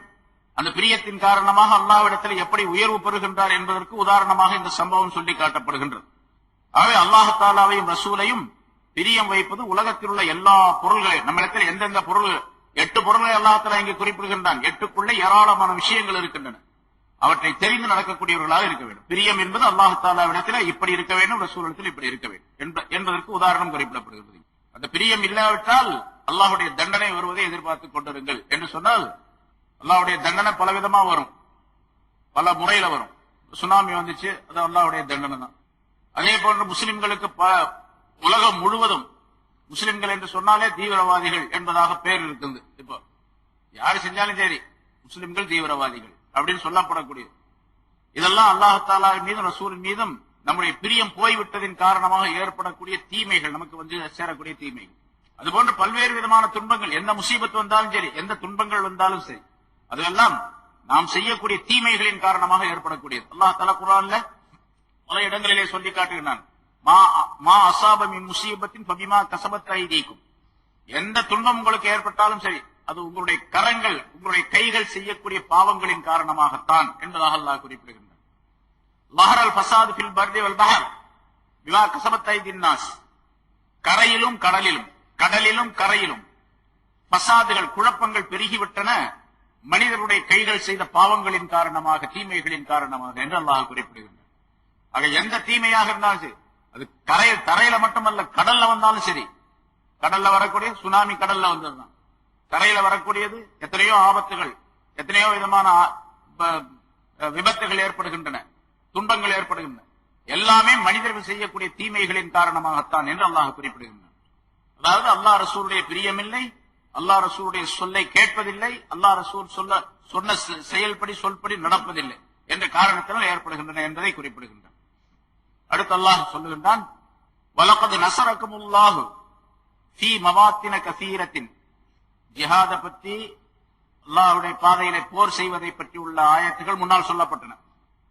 அந்த பிரியத்தின் காரணமாக அல்லாஹ்விடத்தில் எப்படி உயர்வு பெறுகின்றார் என்பதற்கு உதாரணமாக இந்த சம்பவம் சொல்லி காட்டப்படுகின்றது. ஆகவே அல்லாஹ் தஆலாவையும் ரசூலையும் பிரியம் வைப்பது உலகத்தில் உள்ள எல்லா பொருள்களையும், நம்மிடத்தில் எந்தெந்த பொருள்கள் 8 பொருள்களை அல்லாஹ் தஆலா இங்கே குறிப்பிடுகின்றான். 8க்குள்ளே ஏராளமான விஷயங்கள் இருக்கின்றன. அவற்றை தெரிந்து நடக்கக்கூடியவர்களாக இருக்க வேண்டும். பிரியம் என்பது அல்லாஹ் தஆலாவிடத்தில் இப்படி இருக்க வேண்டும், ரசூலிடத்தில் இப்படி இருக்க வேண்டும் என்பதற்கு உதாரணம் குறிப்பிடப்படுகிறது. அந்த பிரியம் இல்லாவிட்டால் அல்லாஹ்வுடைய தண்டனை வருவதை எதிர்பார்த்துக் கொண்டிருங்கள் என்று சொன்னால், அல்லாஹ்வுடைய தண்டனை பலவிதமா வரும், பல முறையில வரும். சுனாமி வந்துச்சு, அது அல்லாஹ்வுடைய தண்டனை தான். அதே போன்று முஸ்லிம்களுக்கு உலகம் முழுவதும் முஸ்லிம்கள் என்று சொன்னாலே தீவிரவாதிகள் என்பதாக பெயர் இருக்குது. இப்போ யாரு செஞ்சாலும் சரி முஸ்லிம்கள் தீவிரவாதிகள் அப்படின்னு சொல்லப்படக்கூடிய இதெல்லாம் அல்லாஹ் தஆலா மீதும் ரசூலின் மீதும் நம்முடைய பிரியம் போய்விட்டதின் காரணமாக ஏற்படக்கூடிய தீமைகள், நமக்கு வந்து சேரக்கூடிய தீமைகள். அதுபோன்று பல்வேறு விதமான துன்பங்கள், எந்த முசீபத்து வந்தாலும் சரி, எந்த துன்பங்கள் வந்தாலும் சரி, அதெல்லாம் நாம் செய்யக்கூடிய தீமைகளின் காரணமாக ஏற்படக்கூடியது. அல்லாஹ் தஆலா குர்ஆன்ல பல இடங்களிலே சொல்லி காட்டுகிறான், மா அஸாப மின் முஸீபத்தின் ஃபபிமா கஸபத் ஐதீக்கும். எந்த துன்பம் உங்களுக்கு ஏற்பட்டாலும் சரி, அது உங்களுடைய கரங்கள், உங்களுடைய கைகள் செய்யக்கூடிய பாவங்களின் காரணமாகத்தான் என்பதாக அல்லாஹ் குறிப்பிடுகின்றார். லஹரல் ஃபஸாது ஃபில் பர்ரி வல் பஹர் பிமா கஸபத் ஐதின் நாஸ். கரையிலும் கடலிலும், கடலிலும் கரையிலும் ஃபஸாதுகள், குழப்பங்கள் பெருகிவிட்டன மனிதருடைய கைகள் செய்த பாவங்களின் காரணமாக, தீமைகளின் காரணமாக என்று அல்லாஹ் குறிப்பிடுகின்றார். ஆக எந்த தீமையாக இருந்தாலும் சரி, அது தரையில மட்டுமல்ல, கடல்ல வந்தாலும் சரி, கடல்ல வரக்கூடிய சுனாமி கடல்ல வந்ததுதான், தரையில வரக்கூடியது எத்தனையோ ஆபத்துகள், எத்தனையோ விதமான விபத்துகள் ஏற்படுகின்றன, துன்பங்கள் ஏற்படுகின்றன, எல்லாமே மனிதர்கள் செய்யக்கூடிய தீமைகளின் காரணமாகத்தான் என்று அல்லாஹ் குறிப்பிடுகின்றான். அதாவது அல்லாஹ் ரசூலுடைய பிரியமில்லை, அல்லாஹ் ரசூலுடைய சொல்லை கேட்பதில்லை, அல்லாஹ் ரசூல் சொன்ன செயல்படி சொல்படி நடப்பதில்லை என்ற காரணத்தினால் ஏற்படுகின்றன என்பதை குறிப்பிடுகின்றான். அடுத்து அல்லாஹ் சொல்லுகின்றான், வலகத் நஸரகுமுல்லாஹு ஃபீ மவாத்தின கஸீரத்தின். ஜிஹாத பற்றி, அல்லாஹ்வுடைய பாதையிலே போர் செய்வதை பற்றி உள்ள ஆயத்துகள் முன்னால் சொல்லப்பட்டன.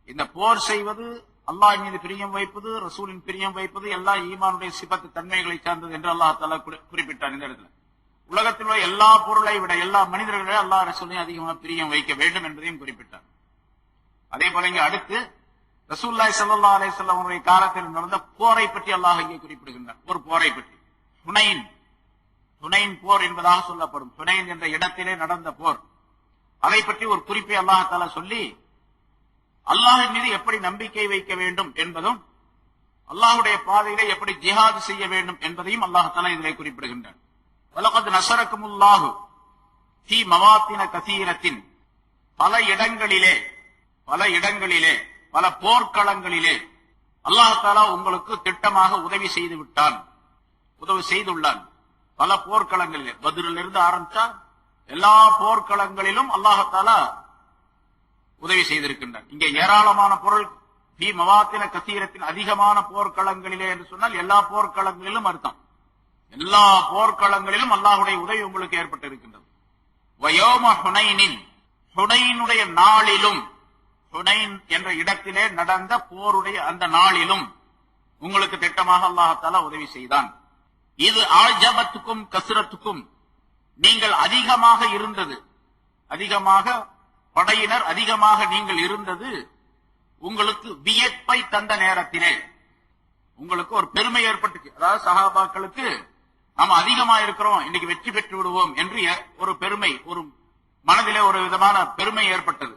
இந்த போர் செய்வது, அல்லாஹ் மீது பிரியம் வைப்பது, ரசூலின் பிரியம் வைப்பது எல்லாம் ஈமானுடைய சிபத்து தன்மைகளை சார்ந்தது என்று அல்லாஹ் தஆலா குறிப்பிட்டார். இந்த இடத்துல உலகத்தில் உள்ள எல்லா பொருளை விட, எல்லா மனிதர்களை அல்லாஹ் ரசூலையும் அதிகமாக பிரியம் வைக்க வேண்டும் என்பதையும் குறிப்பிட்டார். அதே போல இங்க அடுத்து ரசூலுல்லாஹி ஸல்லல்லாஹு அலைஹி வஸல்லம் அவருடைய காலத்தில் நடந்த போரை பற்றி அல்லாஹ் இங்கே குறிப்பிடுகின்றார். ஒரு போரை பற்றி, ஹுனைன் போர் என்பதாக சொல்லப்படும் ஹுனைன் என்ற இடத்திலே நடந்த போர், அதை பற்றி ஒரு குறிப்பை அல்லாஹ் தஆலா சொல்லி அல்லாஹ்வின் மீது எப்படி நம்பிக்கை வைக்க வேண்டும் என்பதும், அல்லாஹ்வுடைய பாதையிலே எப்படி ஜிஹாத் செய்ய வேண்டும் என்பதையும் அல்லாஹ் தஆலா இதிலே குறிப்பிடுகின்றார். வலகத் நஸரகுமுல்லாஹு ஃபீ மவாத்தின கஸீரத்தின். பல இடங்களிலே பல போர்க்களங்களிலே அல்லாஹ் தஆலா உங்களுக்கு திட்டமாக உதவி செய்து விட்டான், உதவி செய்துள்ளான். பல போர்க்களங்களிலே, பத்ரிலிருந்து ஆரம்பிச்சா எல்லா போர்க்களங்களிலும் அல்லாஹ் தஆலா உதவி செய்திருக்கின்றான். இங்கே ஏராளமான பொருள், ஃபீ மவாத்தின கஸீரத்தின், அதிகமான போர்க்களங்களிலே என்று சொன்னால் எல்லா போர்க்களங்களிலும் அர்த்தம், எல்லா போர்க்களங்களிலும் அல்லாஹ்வுடைய உதவி உங்களுக்கு ஏற்பட்டிருக்கின்றது. வயோம ஹுனைனின், ஹுனைனுடைய நாளிலும், ஹுனைன் என்ற இடத்திலே நடந்த போருடைய அந்த நாளிலும் உங்களுக்கு திட்டமாக அல்லாஹ் தஆலா உதவி செய்தான். இது ஆஜபத்துக்கும் கஸ்ரத்துக்கும், நீங்கள் அதிகமாக இருந்தது, அதிகமாக படையினர் அதிகமாக நீங்கள் இருந்தது உங்களுக்கு வியப்பை தந்த நேரத்திலே உங்களுக்கு ஒரு பெருமை ஏற்பட்டுச்சு. அதாவது சஹாபாக்களுக்கு நாம அதிகமா இருக்கிறோம், இன்னைக்கு வெற்றி பெற்று விடுவோம் என்று ஒரு பெருமை, ஒரு மனதிலே ஒரு விதமான பெருமை ஏற்பட்டது.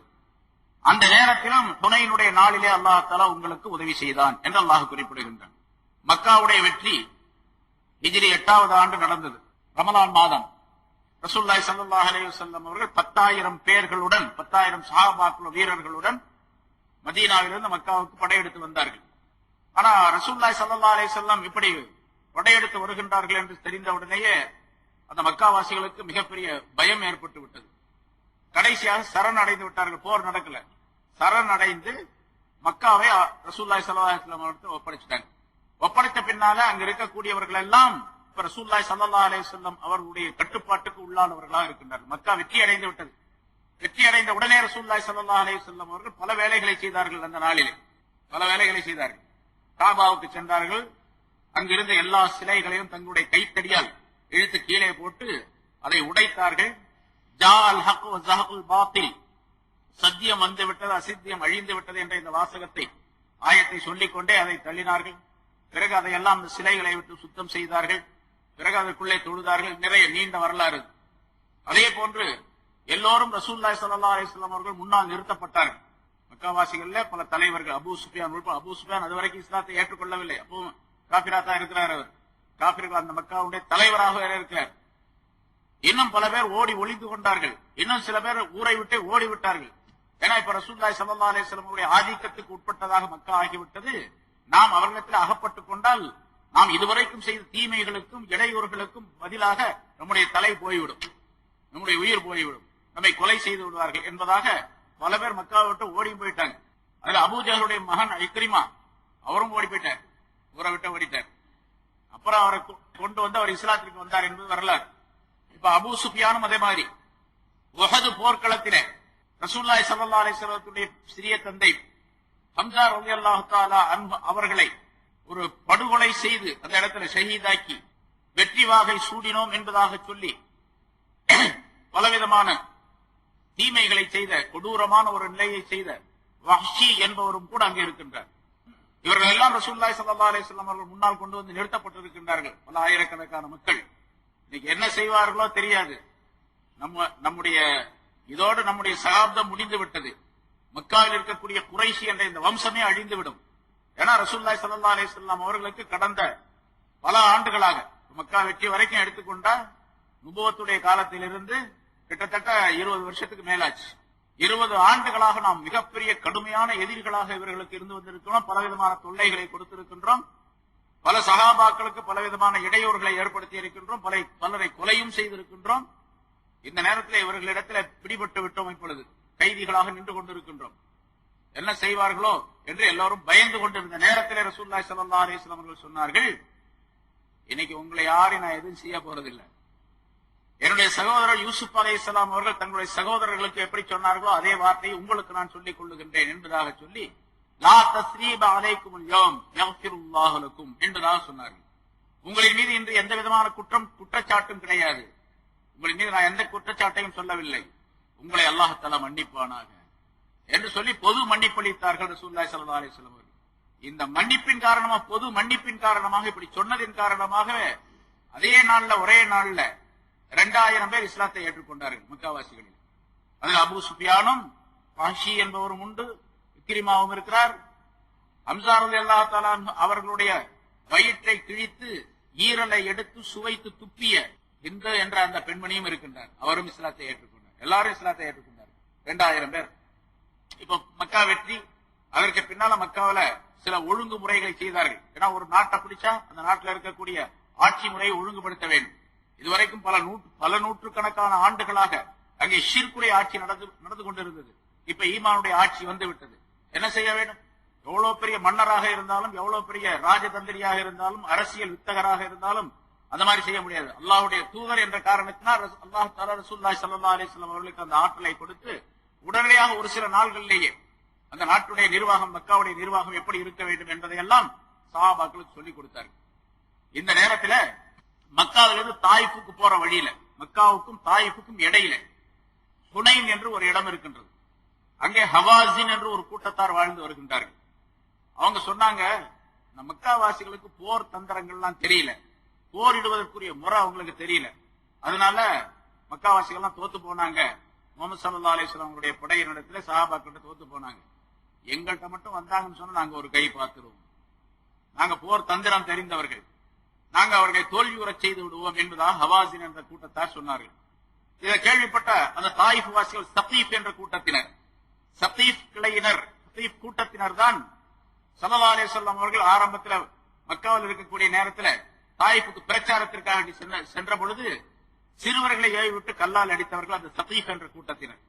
அந்த நேரத்திலும் ஹுனைனுடைய நாளிலே அல்லாஹ் தஆலா உங்களுக்கு உதவி செய்தான் என்று அல்லாஹ் குறிப்பிடுகின்றான். மக்காவுடைய வெற்றி ஹிஜ்ரி 8வது ஆண்டு நடந்தது. ரமலான் மாதம் ரசூலுல்லாஹி ஸல்லல்லாஹு அலைஹி வஸல்லம் அவர்கள் 10,000 பேர்களுடன் 10,000 சஹாபாக்கள் வீரர்களுடன் மதீனாவிலிருந்து மக்காவுக்கு படையெடுத்து வந்தார்கள். ஆனா ரசூலுல்லாஹி ஸல்லல்லாஹு அலைஹி வஸல்லம் இப்படி படையெடுத்து வருகின்றார்கள் என்று தெரிந்தவுடனேயே அந்த மக்காவாசிகளுக்கு மிகப்பெரிய பயம் ஏற்பட்டு விட்டது. கடைசியாக சரணடைந்து விட்டார்கள். போர் நடக்கல, சரணடைந்து மக்காவை ரசூலுல்லாஹி ஸல்லல்லாஹு அலைஹி வஸல்லம் அவர்கள் ஒப்படைச்சிட்டாங்க. ஒப்படைத்த பின்னால அங்க இருக்கக்கூடியவர்கள் எல்லாம் இப்ப ரசூலுல்லாஹி ஸல்லல்லாஹு அலைஹி வஸல்லம் அவர்களுடைய கட்டுப்பாட்டுக்கு உள்ளானவர்களாக இருக்கின்றார்கள். மக்கா வெற்றி அடைந்து விட்டது. வெற்றி அடைந்த உடனே ரசூலுல்லாஹி ஸல்லல்லாஹு அலைஹி வஸல்லம் அவர்கள் பல வேலைகளை செய்தார்கள். அந்த நாளிலே பல வேலைகளை செய்தார்கள். காபாவுக்கு சென்றார்கள். அங்கிருந்த எல்லா சிலைகளையும் தங்களுடைய கைத்தடியால் இழுத்து கீழே போட்டு அதை உடைத்தார்கள். ஜாஅல் ஹக் வ ஸஹகுல் பாத்தில், சத்தியம் வந்து விட்டது, அசித்தியம் அழிந்து விட்டது என்ற இந்த வாசகத்தை ஆயத்தை சொல்லிக் கொண்டே அதை தள்ளினார்கள். பிறகு அதையெல்லாம் அந்த சிலைகளை விட்டு சுத்தம் செய்தார்கள். பிறகு அதற்குள்ளே தொழுதார்கள். நிறைய நீண்ட வரலாறு. அதே போன்று எல்லோரும் ரசூலுல்லாஹி ஸல்லல்லாஹு அலைஹி வஸல்லம் அவர்கள் முன்னால் நிறுத்தப்பட்டார்கள். மக்காவாசிகள்ல பல தலைவர்கள், அபூ சுஃபியான் அதுவரைக்கும் இஸ்லாத்தை ஏற்றுக்கொள்ளவில்லை. அப்போ காபிரா தான் இருக்கிறார். அவர் காபிர்கள் அந்த மக்காவுடைய தலைவராக இருக்கிறார். இன்னும் பல பேர் ஓடி ஒளிந்து கொண்டார்கள். இன்னும் சில பேர் ஊரை விட்டு ஓடி விட்டார்கள். ஏன்னா இப்ப ரசூலுல்லாஹி ஸல்லல்லாஹு அலைஹி வஸல்லம் அவருடைய ஆதிக்கத்துக்கு உட்பட்டதாக மக்கா ஆகிவிட்டது. நாம் அவர்களிடத்தில் அகப்பட்டுக் கொண்டால் நாம் இதுவரைக்கும் செய்த தீமைகளுக்கும் இடையூறுகளுக்கும் பதிலாக நம்முடைய தலை போய்விடும், நம்முடைய உயிர் போய்விடும், நம்மை கொலை செய்து விடுவார்கள் என்பதாக பல பேர் மக்காவை விட்டு ஓடி போயிட்டாங்க. அதுல அபூஜஹலுடைய மகன் இக்ரிமா அவரும் ஓடி போயிட்டார், ஊரை விட்டு ஓடிட்டார். அப்புறம் அவரை கொண்டு வந்து அவர் இஸ்லாத்திற்கு வந்தார் என்பது வரலாறு. இப்ப அபூ சுஃபியானும் அதே மாதிரி உஹது போர்க்களத்திலே ரசூலுல்லாஹி ஸல்லல்லாஹு அலைஹி வஸல்லம் சிறிய தந்தை ஹம்ஸா ரலியல்லாஹு தஆலா அன்ஹு அவர்களை ஒரு படுகொலை செய்து அந்த இடத்துல ஷஹீதாக்கி வெற்றி வாகை சூடினோம் என்பதாக சொல்லி பலவிதமான தீமைகளை செய்த கொடூரமான ஒரு நிலையை செய்த வஹ்ஷி என்பவரும் கூட அங்கே இருக்கின்றார். இவர்கள் எல்லாம் ரசூலுல்லாஹி ஸல்லல்லாஹு அலைஹி வஸல்லம் அவர்கள் முன்னால் கொண்டு வந்து நிறுத்தப்பட்டிருக்கின்றார்கள். பல ஆயிரக்கணக்கான மக்கள் இன்னைக்கு என்ன செய்வார்களோ தெரியாது. நம்முடைய இதோடு நம்முடைய சகாப்தம் முடிந்து விட்டது. மக்காவில் இருக்கக்கூடிய குறைஷி என்ற இந்த வம்சமே அழிந்துவிடும். ஏன்னா ரசூலுல்லாஹி ஸல்லல்லாஹு அலைஹி வஸல்லம் அவர்களுக்கு கடந்த பல ஆண்டுகளாக மக்கா வெற்றி வரைக்கும் எடுத்துக்கொண்டா நுபுவத்துடைய காலத்திலிருந்து கிட்டத்தட்ட 20 வருஷத்துக்கு மேலாச்சு. 20 ஆண்டுகளாக நாம் மிகப்பெரிய கடுமையான எதிரிகளாக இவர்களுக்கு இருந்து வந்திருக்கிறோம். பலவிதமான தொல்லைகளை கொடுத்திருக்கின்றோம். பல சகாபாக்களுக்கு பலவிதமான இடையூறுகளை ஏற்படுத்தி இருக்கின்றோம். பலரை கொலையும் செய்திருக்கின்றோம். இந்த நேரத்தில் இவர்களிடத்தில் பிடிபட்டு விட்டோம். இப்பொழுது கைதிகளாக நின்று கொண்டிருக்கின்றோம். என்ன செய்வார்களோ என்று எல்லோரும் பயந்து கொண்டிருந்த நேரத்தில் ரசூலுல்லாஹி ஸல்லல்லாஹு அலைஹி வஸல்லம் அவர்கள் சொன்னார்கள், இன்னைக்கு உங்களை யாரையும் நான் எதுவும் செய்ய போறதில்லை. என்னுடைய சகோதரர் யூசுப் அலைஹிஸ்ஸலாம் அவர்கள் தங்களுடைய சகோதரர்களுக்கு எப்படி சொன்னார்களோ அதே வார்த்தையை உங்களுக்கு நான் சொல்லிக் கொள்ளுகின்றேன் என்பதாக சொல்லி லா தஸ்ரீப அலைக்குமுல் யௌம் யக்ஃபிருல்லாஹு லக்கும் என்பதாக சொன்னார்கள். உங்களின் மீது இன்று எந்த விதமான குற்றச்சாட்டும் கிடையாது. உங்களின் மீது நான் எந்த குற்றச்சாட்டையும் சொல்லவில்லை. உங்களை அல்லாஹ் தஆலா மன்னிப்பானாக என்று சொல்லி பொது மன்னிப்பளித்தார்கள் ரசூலுல்லாஹி ஸல்லல்லாஹு அலைஹி வஸல்லம். இந்த மன்னிப்பின் காரணமாக, பொது மன்னிப்பின் காரணமாக, இப்படி சொன்னதின் காரணமாக அதே நாள்ல ஒரே நாள்ல 2000 பேர் இஸ்லாத்தை ஏற்றுக்கொண்டார்கள் மக்காவாசிகளில். அதில் அபூ சுஃபியானும் வஹ்ஷி என்பவரும் உண்டு, இக்ரிமாவும் இருக்கிறார். ஹம்ஸா ரலியல்லாஹு தஆலா அவர்களுடைய வயிற்றை கிழித்து ஈரலை எடுத்து சுவைத்து துப்பிய இந்து என்ற அந்த பெண்மணியும் இருக்கின்றார். அவரும் இஸ்லாத்தை ஏற்றுக்கொண்டார். எல்லாரும் இஸ்லாத்தை ஏற்றுக்கொண்டார். 2000 பேர். இப்ப மக்கா வெற்றி, அதற்கு பின்னால மக்காவில சில ஒழுங்குமுறைகளை செய்தார்கள். ஏன்னா ஒரு நாட்டை பிடிச்சா அந்த நாட்டில் இருக்கக்கூடிய ஆட்சி முறையை ஒழுங்குபடுத்த வேண்டும். இதுவரைக்கும் பல நூற்றுக்கணக்கான ஆண்டுகளாக அங்கே ஷிர்குடைய ஆட்சி நடந்து கொண்டிருந்தது. இப்ப ஈமானுடைய ஆட்சி வந்து விட்டது. என்ன செய்ய வேண்டும்? எவ்வளவு பெரிய மன்னராக இருந்தாலும், எவ்வளவு பெரிய ராஜதந்திரியாக இருந்தாலும், அரசியல் வித்தகராக இருந்தாலும் அந்த மாதிரி செய்ய முடியாது. அல்லாஹ்வுடைய தூதர் என்ற காரணத்தினால் அல்லாஹ் தஆலா ரசூலுல்லாஹி ஸல்லல்லாஹு அலைஹி வஸல்லம் அவர்களுக்கு அந்த ஆற்றலை கொடுத்து உடனடியாக ஒரு சில நாள்களிலேயே அந்த நாட்டுடைய நிர்வாகம், மக்காவுடைய நிர்வாகம் எப்படி இருக்க வேண்டும் என்பதையெல்லாம் சஹாபாக்களுக்கு சொல்லிக் கொடுத்தார்கள். இந்த நேரத்தில் மக்காவிலிருந்து தாயிஃபுக்கு போற வழியில, மக்காவுக்கும் தாயிஃபுக்கும் இடையில ஹுனைன் என்று ஒரு இடம் இருக்கின்றது. அங்கே ஹவாஸின் என்று ஒரு கூட்டத்தார் வாழ்ந்து வருகின்றார்கள். அவங்க சொன்னாங்க, இந்த மக்காவாசிகளுக்கு போர் தந்திரங்கள்லாம் தெரியல, போரிடுவதற்குரிய முறை அவங்களுக்கு தெரியல. அதனால மக்காவாசிகள்லாம் தோத்து போனாங்க. முஹம்மது ஸல்லல்லாஹு அலைஹி வஸல்லம் அவருடைய படையினிடத்துல சஹாபாக்கிட்ட தோத்து போனாங்க. எங்கள்கிட்ட மட்டும் வந்தாங்கன்னு சொன்னா நாங்க ஒரு கை பார்த்துருவோம், நாங்க போர் தந்திரம் தெரிந்தவர்கள், நாங்க அவர்களை தோல்வியுறச் செய்து விடுவோம் என்பதாக ஹவாசின் என்ற கூட்டத்தார் சொன்னார்கள். இதை கேள்விப்பட்ட அந்த தாயிஃப் வாசிகள் சகீஃப் என்ற கூட்டத்தினர், சகீஃப் கிளையினர், சகீஃப் கூட்டத்தினர் தான் ஸல்லல்லாஹு அலைஹி வஸல்லம் அவர்கள் ஆரம்பத்தில் மக்காவில் இருக்கக்கூடிய நேரத்தில் தாயிஃபுக்கு பிரச்சாரத்திற்காக சென்ற பொழுது சிறுவர்களை ஏவி விட்டு கல்லால் அடித்தவர்கள் அந்த சகீஃப் என்ற கூட்டத்தினர்.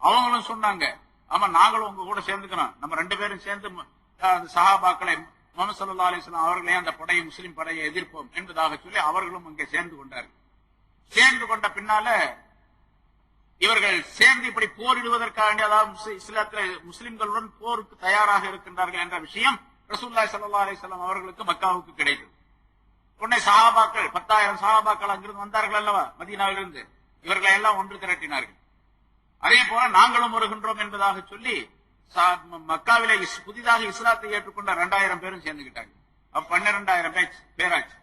அவங்களும் சொன்னாங்க, ஆமா நாங்களும் உங்க கூட சேர்ந்துக்கிறோம், நம்ம 2 பேரும் சேர்ந்து சஹாபாக்களை முஹம்மது ஸல்லல்லாஹு அலைஹி வஸல்லம் அவர்களே அந்த படையை, முஸ்லிம் படையை எதிர்ப்போம் என்பதாக சொல்லி அவர்களும் அங்கே சேர்ந்து கொண்டார்கள். சேர்ந்து கொண்ட பின்னால இவர்கள் சேர்ந்து இப்படி போரிடுவதற்காக, அதாவது இஸ்லாத்தில் முஸ்லிம்களுடன் போருக்கு தயாராக இருக்கின்றார்கள் என்ற விஷயம் ரசூலுல்லாஹி ஸல்லல்லாஹு அலைஹி வஸல்லம் அவர்களுக்கு மக்காவுக்கு கிடைத்தது. உடனே சஹாபாக்கள் 10,000 சஹாபாக்கள் அங்கிருந்து வந்தார்கள் அல்லவா, மதீனாவிலிருந்து, இவர்களை எல்லாம் ஒன்று திரட்டினார்கள். அதே போல நாங்களும் வருகின்றோம் என்பதாக சொல்லி மக்காவிலே புதிதாக இஸ்லாத்தை ஏற்றுக்கொண்ட 2,000 பேரும் சேர்ந்துகிட்டாங்க. 12,000 பேராச்சு.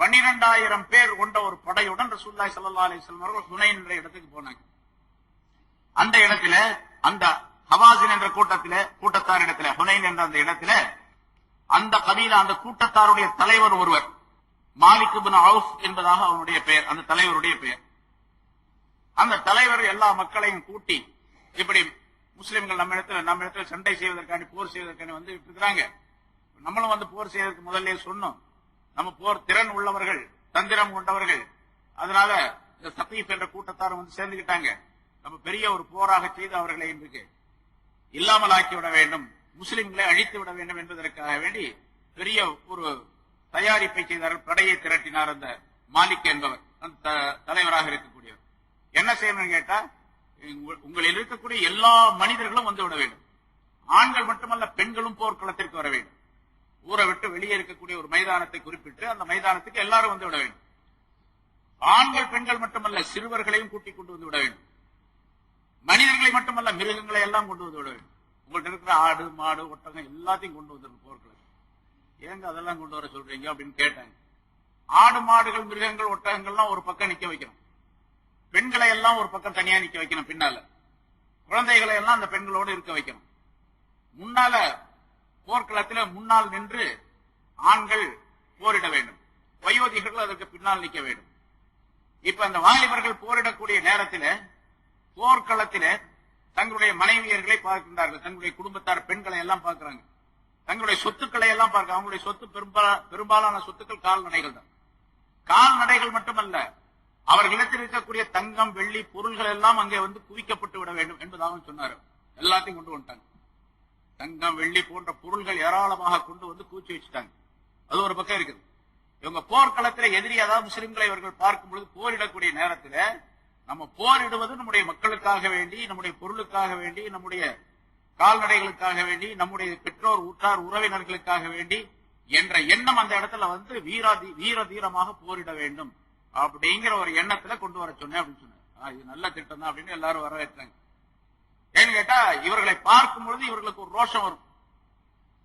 12,000 பேர் கொண்ட ஒரு படையுடன் ரசூலுல்லாஹி ஸல்லல்லாஹு அலைஹி வஸல்லம் அவர்கள் ஹுனைன் என்ற இடத்துக்கு போனாங்க. அந்த இடத்துல அந்த ஹவாஸின் என்ற கூட்டத்தார் இடத்துல, ஹுனைன் என்ற அந்த இடத்துல அந்த கபீலா, அந்த கூட்டத்தாருடைய தலைவர் ஒருவர் மாலிக் இப்னு அவுஃப் என்பதாக அவனுடைய பெயர், அந்த தலைவருடைய பெயர். அந்த தலைவர் எல்லா மக்களையும் கூட்டி, இப்படி முஸ்லிம்கள் நம்ம இடத்துல சண்டை செய்வதற்காண்டி, போர் செய்வதற்காண்டி வந்து இருக்கிறாங்க, நம்மளும் வந்து போர் செய்வதற்கு முதல்ல சொன்னோம், நம்ம போர் திறன் உள்ளவர்கள், தந்திரம் கொண்டவர்கள், அதனால இந்த சகீஃப் என்ற கூட்டத்தார் வந்து சேர்ந்துகிட்டாங்க, நம்ம பெரிய ஒரு போராக செய்து அவர்களை இன்றைக்கு இல்லாமல் ஆக்கிவிட வேண்டும், முஸ்லிம்களை அழித்து விட வேண்டும் என்பதற்காக வேண்டி பெரிய ஒரு தயாரிப்பை செய்தார்கள். படையை திரட்டினார் அந்த மாலிக் என்பவர், அந்த தலைவராக இருக்கக்கூடியவர். என்ன செய்யணும்னு கேட்டா, உங்களில் இருக்கக்கூடிய எல்லா மனிதர்களும் வந்து விட வேண்டும், ஆண்கள் மட்டுமல்ல பெண்களும் போர்க்களத்திற்கு வர வேண்டும். ஊரை விட்டு வெளியே இருக்கக்கூடிய ஒரு மைதானத்தை குறிப்பிட்டு அந்த மைதானத்துக்கு எல்லாரும் வந்து விட வேண்டும். ஆண்கள் பெண்கள் மட்டுமல்ல சிறுவர்களையும் கூட்டிக் கொண்டு வந்து விட வேண்டும். மனிதர்களை மட்டுமல்ல மிருகங்களை எல்லாம் கொண்டு வந்து விட வேண்டும். உங்கள்கிட்ட இருக்கிற ஆடு மாடு ஒட்டகம் எல்லாத்தையும் கொண்டு வந்துருக்கு போர்க்களம். ஏங்க அதெல்லாம் கொண்டு வர சொல்றீங்க அப்படின்னு கேட்டாங்க. ஆடு மாடுகள் மிருகங்கள் ஒட்டகங்கள்லாம் ஒரு பக்கம் நிக்க வைக்கணும், பெண்களை எல்லாம் ஒரு பக்கம் தனியா நிக்க வைக்கணும், பின்னால குழந்தைகளை எல்லாம் அந்த பெண்களோடு இருக்க வைக்கணும். முன்னால போர்க்களத்தில் முன்னால் நின்று ஆண்கள் போரிட வேண்டும், வயோதிகர்கள் அதற்கு பின்னால் நிற்க வேண்டும். இப்ப அந்த வாலிபர்கள் போரிடக்கூடிய நேரத்தில் போர்க்களத்தில் தங்களுடைய மனைவியர்களை பார்க்கின்றார்கள், தங்களுடைய குடும்பத்தார் பெண்களை எல்லாம் பார்க்கிறாங்க, தங்களுடைய சொத்துக்களை எல்லாம் பார்க்க. அவங்களுடைய சொத்து பெரும்பாலான சொத்துக்கள் கால்நடைகள் தான். கால்நடைகள் மட்டுமல்ல, அவர்களிடத்தில் இருக்கக்கூடிய தங்கம் வெள்ளி பொருள்கள் எல்லாம் அங்கே வந்து குவிக்கப்பட்டு விட வேண்டும் என்பதாக சொன்னார். எல்லாத்தையும் கொண்டு வந்துட்டாங்க. தங்கம் வெள்ளி போன்ற பொருள்கள் ஏராளமாக கொண்டு வந்து கூச்சி வச்சுட்டாங்க. அது ஒரு பக்கம் இருக்குது. இவங்க போர்க்களத்தில் எதிரி, அதாவது முஸ்லிம்களை இவர்கள் பார்க்கும் பொழுது போரிடக்கூடிய நேரத்தில் நம்ம போரிடுவது நம்முடைய மக்களுக்காக வேண்டி, நம்முடைய பொருளுக்காக வேண்டி, நம்முடைய கால்நடைகளுக்காக வேண்டி, நம்முடைய பெற்றோர் ஊற்றார் உறவினர்களுக்காக வேண்டி என்ற எண்ணம் அந்த இடத்துல வந்து வீர தீரமாக போரிட வேண்டும் அப்படிங்கிற ஒரு எண்ணத்துல கொண்டு வர சொன்னேன் அப்படின்னு சொன்னேன். இது நல்ல திட்டம் தான் அப்படின்னு எல்லாரும் வரவேற்றாங்க. ஏன்னு கேட்டா, இவர்களை பார்க்கும் பொழுது இவர்களுக்கு ஒரு ரோஷம் வரும்,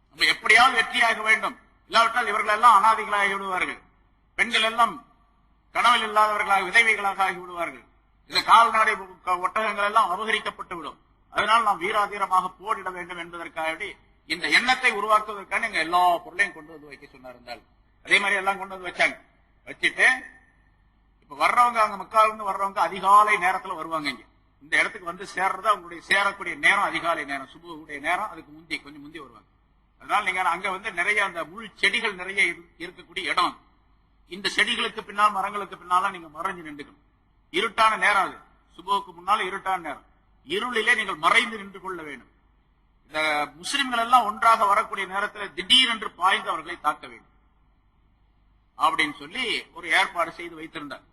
நம்ம எப்படியாவது வெற்றியாக வேண்டும், இல்லாவிட்டால் இவர்கள் எல்லாம் அனாதைகளாகி விடுவார்கள், பெண்கள் எல்லாம் கனவில் இல்லாதவர்களாக விதவைகளாக ஆகி விடுவார்கள், இந்த கால்நடை ஒட்டகங்கள் எல்லாம் அபகரிக்கப்பட்டு விடும், அதனால் நாம் வீராதீரமாக போரிட வேண்டும் என்பதற்காக இந்த எண்ணத்தை உருவாக்குவதற்கான எங்க எல்லா பொருளையும் கொண்டு வந்து வைக்க சொன்னார். அதே மாதிரி எல்லாம் கொண்டு வந்து வச்சாங்க. வச்சுட்டு இப்ப வர்றவங்க, அங்க மக்காவிலிருந்து வர்றவங்க அதிகாலை நேரத்துல வருவாங்க. இங்க இந்த இடத்துக்கு வந்து சேர்றது அவங்களுடைய சேரக்கூடிய நேரம் அதிகாலை நேரம், சுபுடைய நேரம், அதுக்கு கொஞ்சம் முந்தி வருவாங்க. அதனால நீங்க அங்க வந்து நிறைய அந்த முள் செடிகள் நிறைய இருக்கக்கூடிய இடம், இந்த செடிகளுக்கு பின்னால் மரங்களுக்கு பின்னால நீங்க மறைஞ்சு நின்றுக்கணும். இருட்டான நேரம் அது, சுபுவுக்கு முன்னால இருட்டான நேரம், இருளிலே நீங்கள் மறைந்து நின்று கொள்ள வேண்டும். இந்த முஸ்லிம்கள் எல்லாம் ஒன்றாக வரக்கூடிய நேரத்தில் திடீரென்று பாய்ந்து அவர்களை தாக்க வேண்டும் அப்படின்னு சொல்லி ஒரு ஏற்பாடு செய்து வைத்திருந்தார்.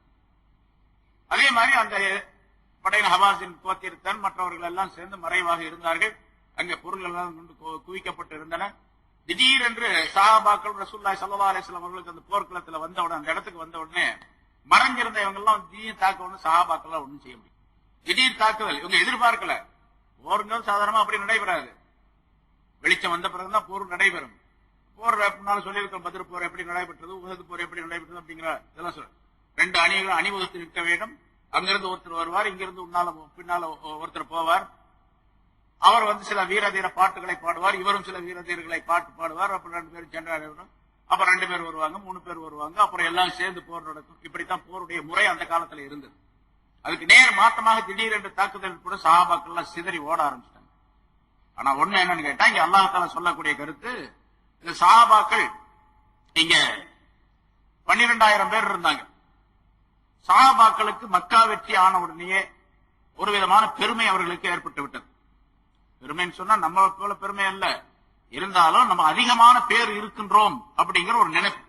அதே மாதிரி அந்த படையின் ஹவாஸின் கோத்திரத்தன் மற்றவர்கள் எல்லாம் சேர்ந்து மறைவாக இருந்தார்கள். அங்கே பொருள்கள் எல்லாம் குவிக்கப்பட்டு இருந்தன. திடீரென்று சஹாபாக்கள் ரசூலுல்லாஹி ஸல்லல்லாஹு அலைஹி வஸல்லம் அவர்களுக்கு அந்த போர்க்களத்தில் வந்தவுடனே, அந்த இடத்துக்கு வந்த உடனே மறைஞ்சிருந்த இவங்க எல்லாம் திடீர் தாக்க ஒண்ணு சஹாபாக்கள் ஒண்ணும் செய்ய முடியும். திடீர் தாக்குதல் இவங்க எதிர்பார்க்கல. போருங்கிறது சாதாரணமா அப்படி நடைபெறாது. வெளிச்சம் வந்த பிறகுதான் போர் நடைபெறும். போர் முன்னால சொல்லியிருக்கோம், பத்ர் போர் எப்படி நடைபெற்றது, உஹது போர் எப்படி நடைபெற்றது அப்படிங்கிற இதெல்லாம் சொல்ல. 2 அணிகளும் அணிவகுத்து நிற்க வேண்டும். அங்கிருந்து ஒருத்தர் வருவார், இங்கிருந்து பின்னால ஒருத்தர் போவார். அவர் வந்து சில வீரதீர பாட்டுகளை பாடுவார், இவரும் சில வீரதீரர்களை பாட்டு பாடுவார். அப்புறம் 2 பேரும் சென்றார். அப்ப 2 பேர் வருவாங்க, 3 பேர் வருவாங்க, அப்புறம் எல்லாம் சேர்ந்து போர் நடக்கும். இப்படித்தான் போருடைய முறை அந்த காலத்துல இருந்தது. அதுக்கு நேர் மாற்றமாக திடீரென்று தாக்குதல் கூட சஹாபாக்கள் எல்லாம் சிதறி ஓட ஆரம்பிச்சிட்டாங்க. ஆனா ஒண்ணு என்னன்னு கேட்டா, இங்க அல்லாஹ் தஆலா சொல்லக்கூடிய கருத்து, இந்த சஹாபாக்கள் இங்க 12,000 பேர் இருந்தாங்க. சஹாபாக்களுக்கு மக்கா வெற்றி ஆன உடனேயே ஒரு விதமான பெருமை அவர்களுக்கு ஏற்பட்டு விட்டது. பெருமைன்னு சொன்னா நம்ம போல பெருமை அல்ல, இருந்தாலும் நம்ம அதிகமான பேர் இருக்கின்றோம் அப்படிங்கிற ஒரு நினைப்பு.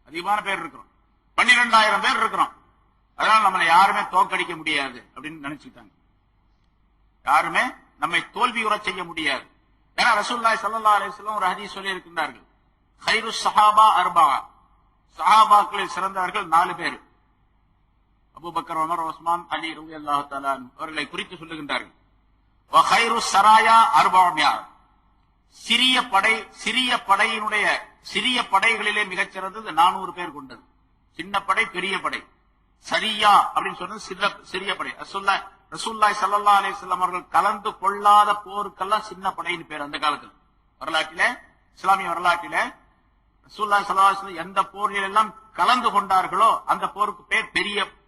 அதிகமான பேர் இருக்கிறோம், 12,000 பேர் இருக்கிறோம், அதனால நம்மளை யாருமே தோற்கடிக்க முடியாது அப்படின்னு நினைச்சுட்டாங்க. யாருமே நம்மை தோல்வியுற செய்ய முடியாது. ஏன்னா ரசூலுல்லாஹி ஸல்லல்லாஹு அலைஹி வஸல்லம் ஒரு ஹதீஸ் சொல்லி இருக்கின்றார்கள், கைரு ஸஹாபா அர்பஆ, சஹாபாக்களில் சிறந்தவர்கள் 4 பேர். அபூபக்கர், உமர், உஸ்மான், அலி ரலியல்லாஹு தஆலா அவர்களை குறித்து சொல்லுகின்றார்கள். வ கைரு ஸராயா அர்பஆ, சிறிய படைகளிலே மிகச் சிறந்தது 400 பேர் கொண்டது. சின்ன படை, பெரிய படை. சரியா அப்படின்னு சொன்னது சிறிய படை. ரசூலுல்லாஹி ஸல்லல்லாஹு அலைஹி வஸல்லம் அவர்கள் கலந்து கொள்ளாத போருக்கெல்லாம் சின்ன படைன்னு பேர். அந்த காலத்தில் வரலாற்றிலே, இஸ்லாமிய வரலாற்றிலே ரசூலுல்லாஹி ஸல்லல்லாஹு அலைஹி வஸல்லம் எந்த போரில் எல்லாம் கலந்து கொண்டார்களோ அந்த போருக்கு பேர்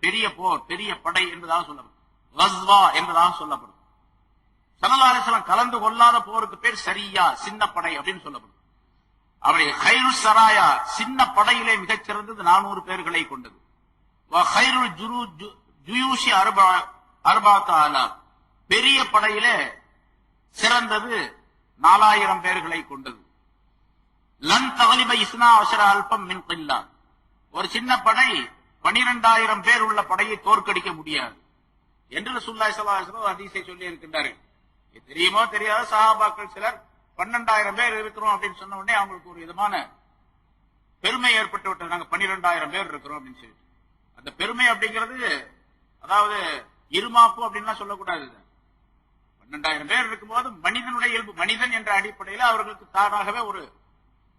பெரிய போர், பெரிய படை என்பதாக சொல்லப்படும். கஸ்வா என்பதாக சொல்லப்படும். ஸல்லல்லாஹு அலைஹி வஸல்லம் கலந்து கொள்ளாத போருக்கு பேர் சரியா, சின்ன படை அப்படின்னு சொல்லப்படும். அவருடைய கைரு சராயா, சின்ன படையிலே மிகச் சிறந்தது 400 பேர்களை கொண்டது. பெரிய படையிலே சிறந்தது 4000 பேர்களை கொண்டது. லன் தகலிப இஸ்னா அஷர அல்பம் மின் கில்லா, ஒரு சின்ன படை 12,000 பேர் உள்ள படையை தோற்கடிக்க முடியாது என்று ரசூலுல்லாஹி ஸல்லல்லாஹு அலைஹி வஸல்லம் ஹதீஸை சொல்லி இருக்கின்றார்கள். தெரியுமோ தெரியாத சஹாபாக்கள் சிலர் 12,000 பேர் இருக்கிறோம் அப்படின்னு சொன்ன உடனே அவங்களுக்கு ஒரு விதமான பெருமை ஏற்பட்டு விட்டது. நாங்க 12,000 பேர் இருக்கிறோம் அப்படின்னு சொல்லி. அந்த பெருமை அப்படிங்கிறது, அதாவது இருமாப்பு அப்படின்லாம் சொல்லக்கூடாது. 12,000 பேர் இருக்கும்போது மனிதனுடைய இயல்பு, மனிதன் என்ற அடிப்படையில் அவர்களுக்கு தானாகவே ஒரு,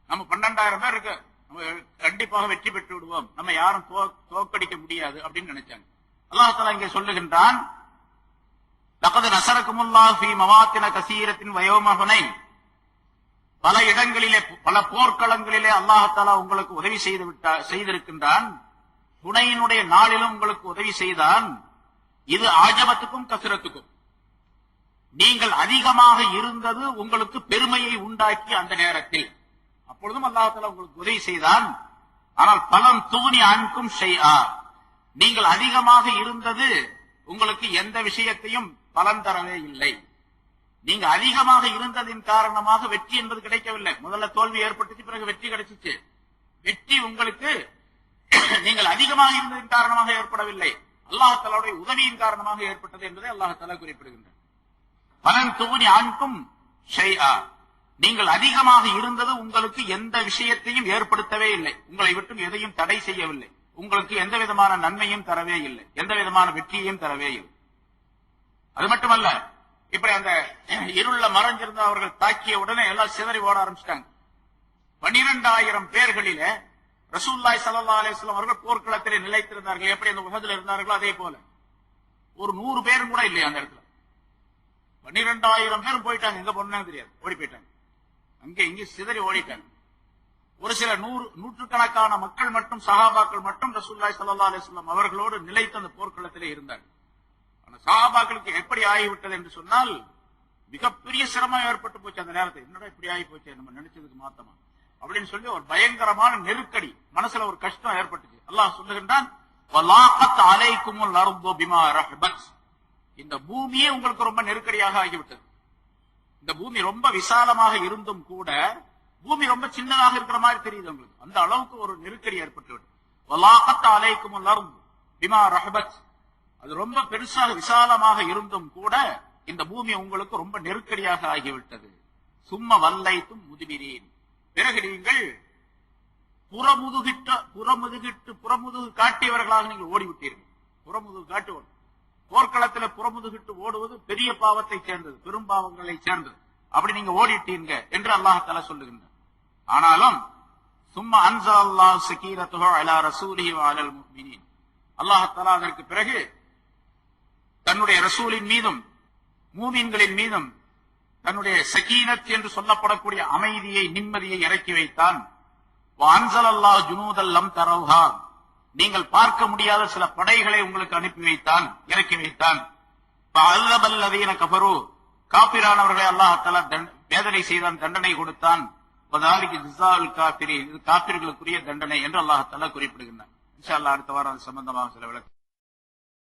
நம்ம 12,000 பேர் இருக்கு, நம்ம கண்டிப்பாக வெற்றி பெற்று விடுவோம், நம்ம யாரும் தோற்கடிக்க முடியாது அப்படின்னு நினைச்சாங்க. அல்லாஹ் தஆலா இங்கே சொல்லுகின்றான், லகத் நஸரகுமுல்லாஹு ஃபீ மவாத்தின கஸீரத்தின் வ யௌம ஹுனைன், பல இடங்களிலே, பல போர்க்களங்களிலே அல்லாஹ் தஆலா உங்களுக்கு உதவி செய்திருக்கின்றான். ஹுனைனுடைய நாளிலும் உங்களுக்கு உதவி செய்தான். இது ஆஜபத்துக்கும் கஸரத்துக்கும், நீங்கள் அதிகமாக இருந்தது உங்களுக்கு பெருமையை உண்டாக்கி அந்த நேரத்தில், அப்பொழுதும் அல்லாஹ் தஆலா உங்களுக்கு உதவி செய்தான். ஆனால் பலம் தூணி அன்கும் ஷைஆ, நீங்கள் அதிகமாக இருந்தது உங்களுக்கு எந்த விஷயத்தையும் பலன் தரவே இல்லை. நீங்க அதிகமாக இருந்ததின் காரணமாக வெற்றி என்பது கிடைக்கவில்லை. முதல்ல தோல்வி ஏற்பட்டுச்சு, பிறகு வெற்றி கிடைச்சிச்சு. வெற்றி உங்களுக்கு நீங்கள் அதிகமாக இருந்ததின் காரணமாக ஏற்படவில்லை, அல்லாஹ் தஆலாவுடைய உதவியின் காரணமாக ஏற்பட்டது என்பதை அல்லாஹ் தஆலா குறிப்பிடுகின்றார். பலன் தூணி அன்கும் ஷைஆ, நீங்கள் அதிகமாக இருந்தது உங்களுக்கு எந்த விஷயத்தையும் ஏற்படுத்தவே இல்லை, உங்களை விட்டு எதையும் தடை செய்யவில்லை, உங்களுக்கு எந்த விதமான நன்மையும் தரவே இல்லை, எந்த விதமான வெற்றியையும் தரவே இல்லை. அது மட்டுமல்ல, இப்படி அந்த இருள மறைஞ்சிருந்த அவர்கள் தாக்கிய உடனே எல்லாம் சிதறி ஓட ஆரம்பிச்சிட்டாங்க. 12,000 பேர்களிலே ரசூலுல்லாஹி ஸல்லல்லாஹு அலைஹி வஸல்லம் அவர்கள் போர்க்களத்திலே நிலைத்திருந்தார்கள். எப்படி அந்த உஹதுல இருந்தார்களோ அதே போல ஒரு 100 பேரும் கூட இல்லையா அந்த இடத்துல. 12,000 பேரும் போயிட்டாங்க, எங்க போனாங்க தெரியாது, ஓடி போயிட்டாங்க, அங்கே இங்கே சிதறி ஓடிட்டாங்க. ஒரு சில நூற்றுக்கணக்கான மக்கள் மட்டும், சஹாபாக்கள் மட்டும் ரசூலுல்லாஹி ஸல்லல்லாஹு அலைஹி வஸல்லம் அவர்களோடு நிலைத்து அந்த போர்க்களத்திலே இருந்தார்கள். ஆனா சஹாபாக்களுக்கு எப்படி ஆகிவிட்டது என்று சொன்னால், மிகப்பெரிய சிரமம் ஏற்பட்டு போச்சு அந்த நேரத்தில். என்னடா இப்படி ஆகி போச்சு, நம்ம நினைச்சதுக்கு மாத்தமா அப்படின்னு சொல்லி ஒரு பயங்கரமான நெருக்கடி, மனசுல ஒரு கஷ்டம் ஏற்பட்டுச்சு. அல்லாஹ் சொல்லுகின்றான், வலாகத் அலைக்குமுல் அர்து பிமா ரஹபத், இந்த பூமியே உங்களுக்கு ரொம்ப நெருக்கடியாக ஆகிவிட்டது. இந்த பூமி ரொம்ப விசாலமாக இருந்தும் கூட பூமி ரொம்ப சின்னதாக இருக்கிற மாதிரி தெரியுது உங்களுக்கு, அந்த அளவுக்கு ஒரு நெருக்கடி ஏற்பட்டுவிட்டது. வலாகத் அலைக்குமுல் அர்து பிமா ரஹபத், அது ரொம்ப பெருசாக விசாலமாக இருந்தும் கூட இந்த பூமி உங்களுக்கு ரொம்ப நெருக்கடியாக ஆகிவிட்டது. சும்ம வல்லைத்தும் முதுபிரீன், பிறகு நீங்கள் புறமுதுகு காட்டியவர்களாக நீங்கள் ஓடிவிட்டீர்கள். புறமுதுகு காட்டு ஓடும், போர்க்களத்தில் புறமுதுகிட்டு ஓடுவது பெரிய பாவத்தை சேர்ந்தது, பெரும் பாவங்களை சேர்ந்தது. அப்படி நீங்க ஓடிட்டீங்க என்று அல்லாஹ் தஆலா சொல்லுகின்றார். ஆனாலும் சும்மா அன்ஸலல்லாஹு ஸகீனத்துஹு அலா ரசூலிஹி வ அலல் முஃமினீன், அல்லாஹ் தஆலா அதற்கு பிறகு தன்னுடைய ரசூலின் மீதும் மூமின்களின் மீதும் தன்னுடைய சகீனத் என்று சொல்லப்படக்கூடிய அமைதியை, நிம்மதியை இறக்கி வைத்தான். அன்ஸலல்லாஹு ஜுனூதல் லம் தரவுஹா, நீங்கள் பார்க்க முடியாத சில படைகளை உங்களுக்கு அனுப்பி வைத்தான், இறக்கி வைத்தான். ஃபஅல்லபல்லதீன கஃபரு, காபிரானவர்களை அல்லாஹ் தஆலா வேதனை செய்தான், தண்டனை கொடுத்தான். வதாலிக ஜஸாஉல் காஃபிரீன், இது காபிர்களுக்குரிய தண்டனை என்று அல்லாஹ் தஆலா குறிப்பிடுகிறார். இன்ஷா அல்லாஹ் அடுத்த வாரம் அது சம்பந்தமாக சில விளக்கம்